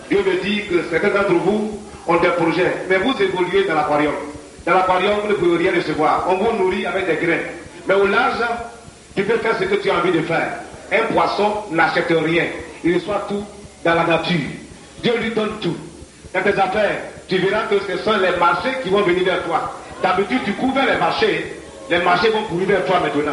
Dieu me dit que certains d'entre vous ont des projets, mais vous évoluez dans l'aquarium. Dans l'aquarium, vous ne pouvez rien recevoir. On vous nourrit avec des graines. Mais au large, tu peux faire ce que tu as envie de faire. Un poisson n'achète rien. Il reçoit tout dans la nature. Dieu lui donne tout. Dans tes affaires, tu verras que ce sont les marchés qui vont venir vers toi. D'habitude, tu cours vers les marchés vont courir vers toi maintenant.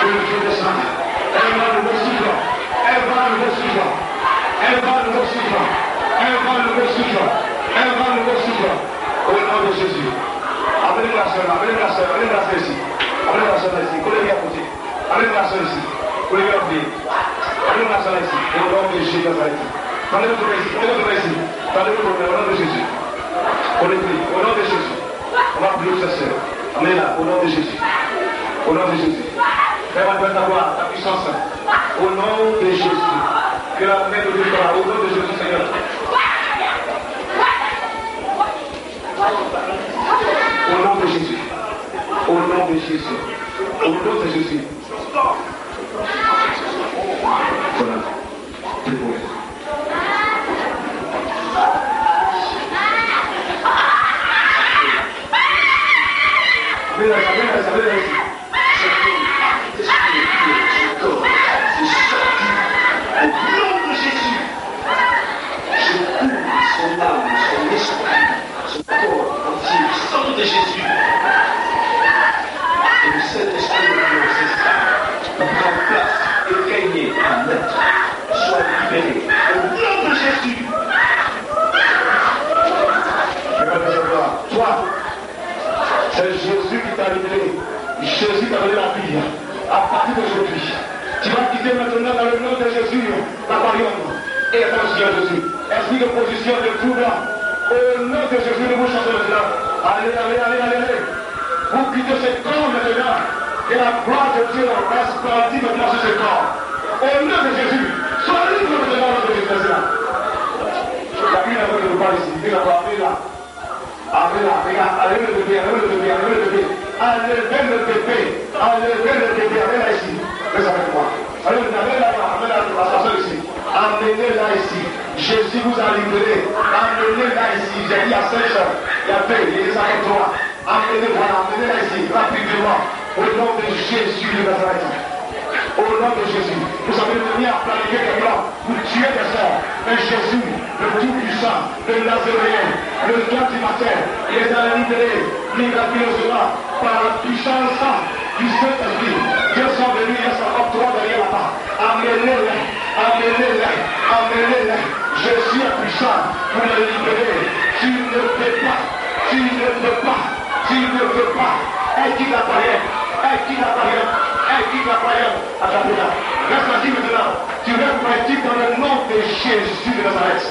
Jésus descend. Elle va nous suivre. Elle va nous suivre. Elle va nous suivre. Elle va nous suivre. Elle va nous suivre. Au nom de Jésus. Amenez la soeur, amenez la soeur, amenez la soeur ici. Amenez la soeur ici. Collez-les à côté. Amenez la soeur ici. Collez-les à côté. Amenez la soeur ici. Au nom de Jésus Nazareth. Tendez-le ici. Tendez-le ici. Tendez-le au nom de Jésus. On est pris. Au nom de Jésus. On va prier sa soeur. Amenez-la. Au nom de Jésus. Au nom de Jésus. Fais-moi ta puissance. Au nom de Jésus. Que la main de Dieu soit au nom de Jésus, Seigneur. Au nom de Jésus. Au nom de Jésus. Au nom de Jésus. Voilà. De Jésus. Et le Saint-Esprit de Dieu, c'est ça. Prends place et règne en maître. Sois libéré. Au nom de Jésus. Toi, c'est Jésus qui t'a libéré. Jésus t'a donné la vie. À partir d'aujourd'hui, tu vas quitter maintenant dans le nom de Jésus l'aquarium. Et attention Jésus. Esprit de position de trouble. Au nom de Jésus, nous vous chantons maintenant. Allez, allez, allez, allez, allez. Vous quittez ce corps maintenant. Et la gloire de Dieu reste partie maintenant sur ce corps. Au nom de Jésus, sois libre maintenant au nom de Jésus. La Bible ne veut pas ici. Il va pas là. Allez là, regarde, allez le bébé, allez le bébé, allez le bébé. Allez le bébé, allez le bébé, allez là ici. Reste avec moi. Allez là, amenez la personne ici. Amenez-la ici. Jésus vous a libéré. Amenez-la ici. J'ai dit à 5 heures. Il y a paix, il est avec toi. Amenez-la ici, rapidement. Au nom de Jésus de Nazareth. Au nom de Jésus. Vous avez venu à planifier des plans. Vous tuez des sœurs. Mais Jésus, le Tout-Puissant, le Nazaréen, le Dieu du matin, il les a libérés miraculeusement par la puissance du Saint-Esprit. Dieu sont venus, ils sont octroyés derrière là-bas. Amenez-les, amenez-les, amenez-les. Jésus est puissant pour les libérer. Tu ne peux pas, tu ne peux pas, tu ne peux pas. Elle quitte la barrière, elle quitte la barrière, elle quitte la barrière. Attends, reste assis maintenant. Tu restes pratique dans le nom de Jésus de Nazareth.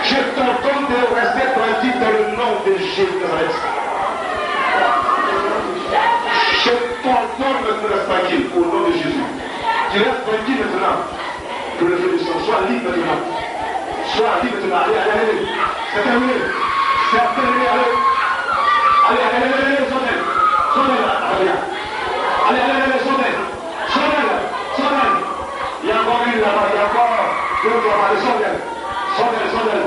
Je t'ordonne de rester pratique dans le nom de Jésus de Nazareth. Je t'ordonne de rester tranquille au nom de Jésus. Tu restes tranquille maintenant. Que le feu du sang soit libre maintenant. Sois libre maintenant. Allez, allez, allez. C'est terminé. C'est terminé. Allez. Allez, allez, allez, allez, sonnez. Sonnez là. Allez, allez, allez, allez, sonnez. Sonnez là. Sonnez. Il y a encore une là-bas. Il y a encore deux là-bas. Sonnez. Sonnez, sonnez.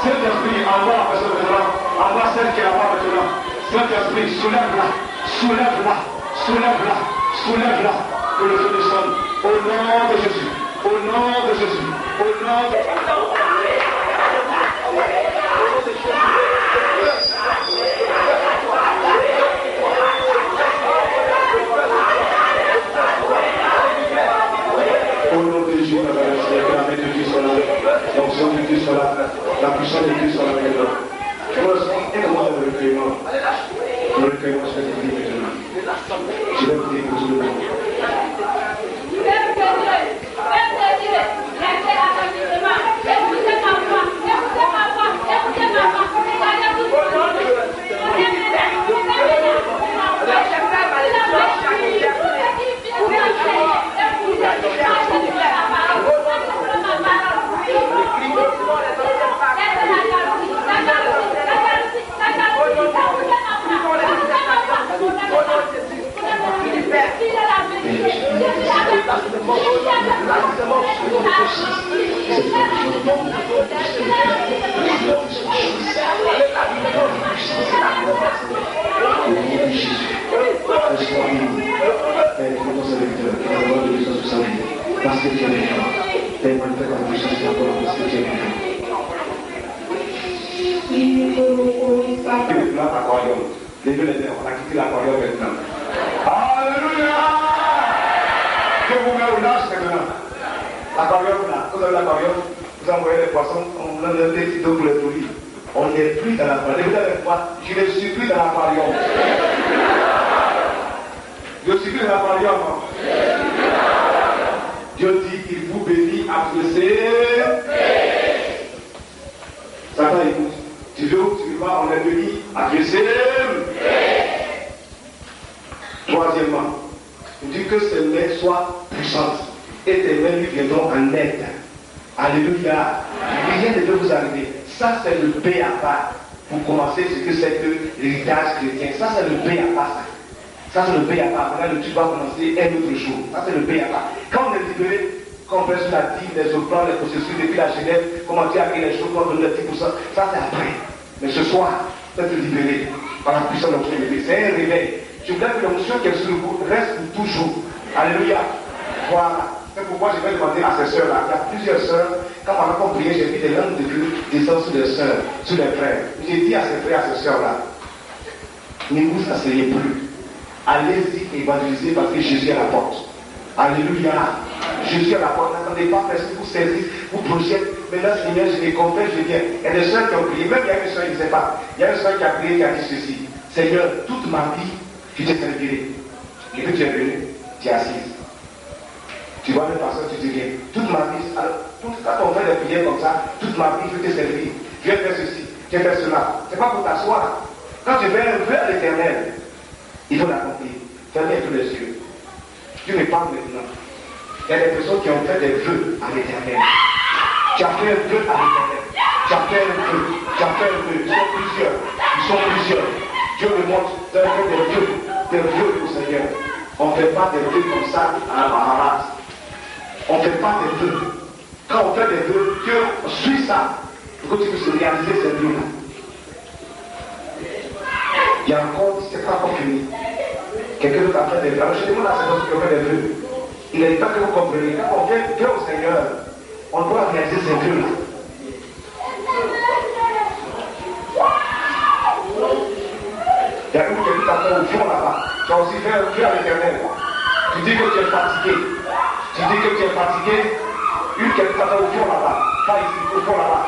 Saint-Esprit, envoie la personne maintenant. Envoie celle qui est là-bas maintenant. Saint-Esprit, soulève-la. Soulève-la. Soulève-la. Soulève-la. Que le feu descende. Au nom de Jésus. Au nom de Jésus. Au nom de Au nom de Jésus, la main de Dieu soit là, l'onction de Dieu soit là, la puissance de Dieu soit là maintenant. Je vous sens énormément de recueillement. Le recueillement se fait maintenant. Je vais vous dire que tout le monde. Parce que tu es méchant, et moi je fais la puissance d'abord parce que tu es méchant. Là, l'aquarium. Levez les mains, on a quitté l'aquarium maintenant. Alléluia! Je vous mets au large maintenant. L'aquarium là, vous avez l'aquarium, vous envoyez les poissons, on a un petit dos pour les nourrir. On n'est plus dans l'aquarium. Vous avez quoi? Je ne suis plus dans l'aquarium. Je suis plus dans l'aquarium. Dieu dit qu'il vous bénit après ses. Satan écoute. Tu veux ou tu veux pas, on est béni après ses. Troisièmement, il dit que ses mains soient puissantes et tes mains lui viendront en aide. Alléluia. Rien ne peut vous arriver. Ça, c'est le B à part. Pour commencer, ce que c'est que l'héritage chrétien. Ça, c'est le B à part. Ça, c'est le B à part. Maintenant, le truc va commencer un autre jour. Ça, c'est le B à part. Quand on est libéré, quand on fait sur la dîme, les offrandes, les processus depuis la Genève, comment dire avec les choses, comment donner le 10%, ça, c'est après. Mais ce soir, vous êtes libéré par la puissance de l'onction de Dieu. C'est un réveil. Je voudrais que l'onction qui est sur vous reste pour toujours. Alléluia. Voilà. C'est pourquoi je vais demander à ces sœurs-là. Il y a plusieurs sœurs. Quand on a prié, j'ai vu des langues de Dieu descendre sur les sœurs, sur les frères. J'ai dit à ces frères, à ces sœurs-là, ne vous asseyez plus. Allez-y évangéliser parce que Jésus est à la porte. Alléluia. Jésus est à la porte. N'attendez pas parce que vous saisissez, vous projetez. Maintenant, Seigneur, je les confesse, je viens. Il y a des sœurs qui ont prié. Même il y a une sœur, je ne sais pas. Il y a une sœur qui a prié, qui a dit ceci. Seigneur, toute ma vie, je t'ai servi. Et que tu es venu, tu es assise. Tu vois le pasteur, tu dis rien. Toute ma vie, alors, quand on fait des prières comme ça, toute ma vie, je t'ai servi. Je vais faire ceci, je vais faire cela. C'est pas pour t'asseoir. Quand tu fais un vœu à l'Éternel, il faut l'accomplir. Fermez tous les yeux. Dieu me parle maintenant. Il y a des personnes qui ont fait des vœux à l'Éternel. Tu as fait un vœu à l'Éternel. Tu as fait un vœu. Tu as fait un vœu. Ils sont plusieurs. Ils sont plusieurs. Dieu me montre. Vous avez fait des vœux au Seigneur. On ne fait pas des vœux comme ça à la Bahamas. On ne fait pas des vœux. Quand on fait des vœux, Dieu suit ça pour que tu puisses réaliser ces vœux-là. Il y a encore, c'est pas encore fini. Quelqu'un d'autre a fait des vœux. Alors je demande à ces personnes qui ont fait des vœux. Il n'est pas que vous compreniez. Quand on vient au Seigneur, on doit réaliser ces vœux-là. Il y a une qui t'a fait au fond là-bas. Tu as aussi fait un vœu à l'Éternel. Tu dis que tu es fatigué. Tu dis que tu es fatigué. Une qui t'a fait au fond là-bas. Pas ici, au fond là-bas.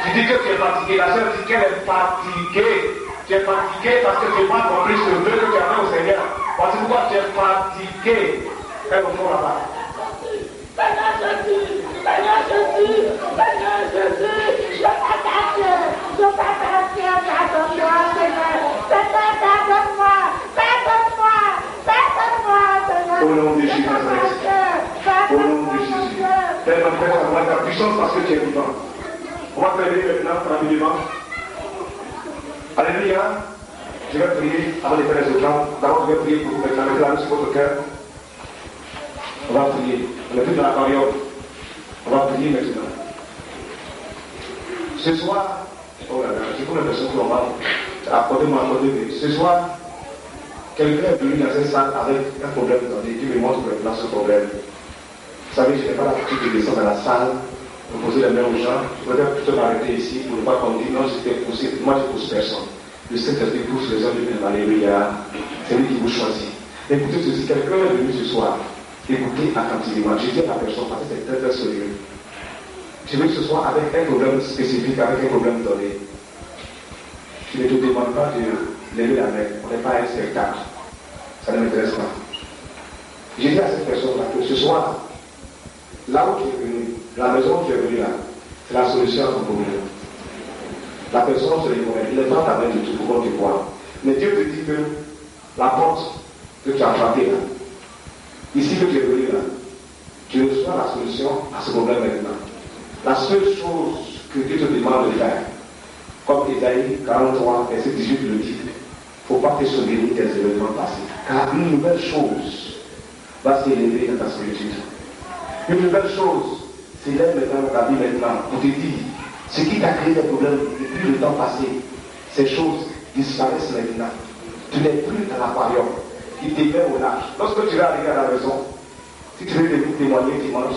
Tu dis que tu es fatigué. La sœur dit qu'elle est fatiguée. Tu es fatigué parce que tu n'as pas compris ce vœu que tu as fait au Seigneur. Parce que pourquoi tu es fatigué. Elle au fond là-bas. Seigneur Jésus, Seigneur Jésus, Seigneur Jésus, je t'attaque, pardonne-moi, Seigneur, pardonne-moi, Seigneur. Au nom de Jésus, au nom de Jésus. Père, mon Père, on va ta puissance parce que tu es vivant. On va prier maintenant, rapidement. Alléluia. Je vais prier avant de faire les offrandes. D'abord, je vais prier pour vous mettre avec la main sur votre cœur. On va prier. On est plus dans l'aquarium. On va prier maintenant. Ce soir, oh là là, j'ai comme l'impression qu'on va accordez-moi. Ce soir, quelqu'un est venu dans cette salle avec un problème donné. Dieu me montre maintenant ce problème. Vous savez, je n'ai pas l'habitude de descendre dans la salle, de poser les mains aux gens. Je voudrais plutôt m'arrêter ici pour ne pas qu'on dise non, j'étais poussé. Moi, je ne pousse personne. Le Saint-Esprit pousse les hommes de Alléluia. C'est lui qui vous choisit. Écoutez ceci, quelqu'un est venu ce soir. Écoutez attentivement. Je dis à la personne parce que c'est très très sérieux. Je veux que ce soit avec un problème spécifique, avec un problème donné. Je ne te demande pas de lever la main. On n'est pas à un spectacle. Ça ne m'intéresse pas. J'ai dit à cette personne-là que ce soir, là où tu es venu, la maison où tu es venu là, c'est la solution à ton problème. La personne se réveille. Il n'est pas ta main du tout pour qu'on te voie. Mais Dieu te dit que la porte que tu as frappée là, ici que tu es venu là, tu reçois la solution à ce problème maintenant. La seule chose que Dieu te demande de faire, comme Ésaïe 43, verset 18 le dit, il ne faut pas te souvenir des événements passés. Car une nouvelle chose va s'élever dans ta solitude. Une nouvelle chose s'élève maintenant dans ta vie maintenant pour te dire ce qui t'a créé des problèmes depuis le temps passé. Ces choses disparaissent maintenant. Tu n'es plus dans l'aquarium. Il te met au large. Lorsque tu vas arriver à la maison, si tu veux venir témoigner dimanche,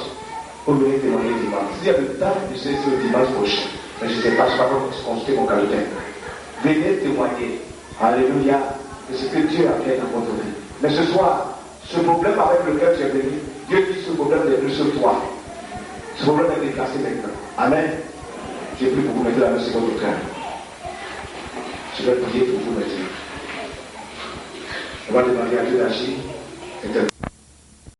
pour venir témoigner dimanche. S'il y a le temps, je sais c'est le dimanche prochain. Mais je ne sais pas, je ne sais pas comment construire mon calendrier. Venez témoigner. Alléluia. De ce que Dieu a fait dans votre vie. Mais ce soir, ce problème avec lequel tu es venu, Dieu dit ce problème n'est plus sur toi. Ce problème est déplacé maintenant. Amen. J'ai pris pour vous mettre la main sur votre cœur. Je vais prier pour vous mettre. On va demander à Dieu d'agir.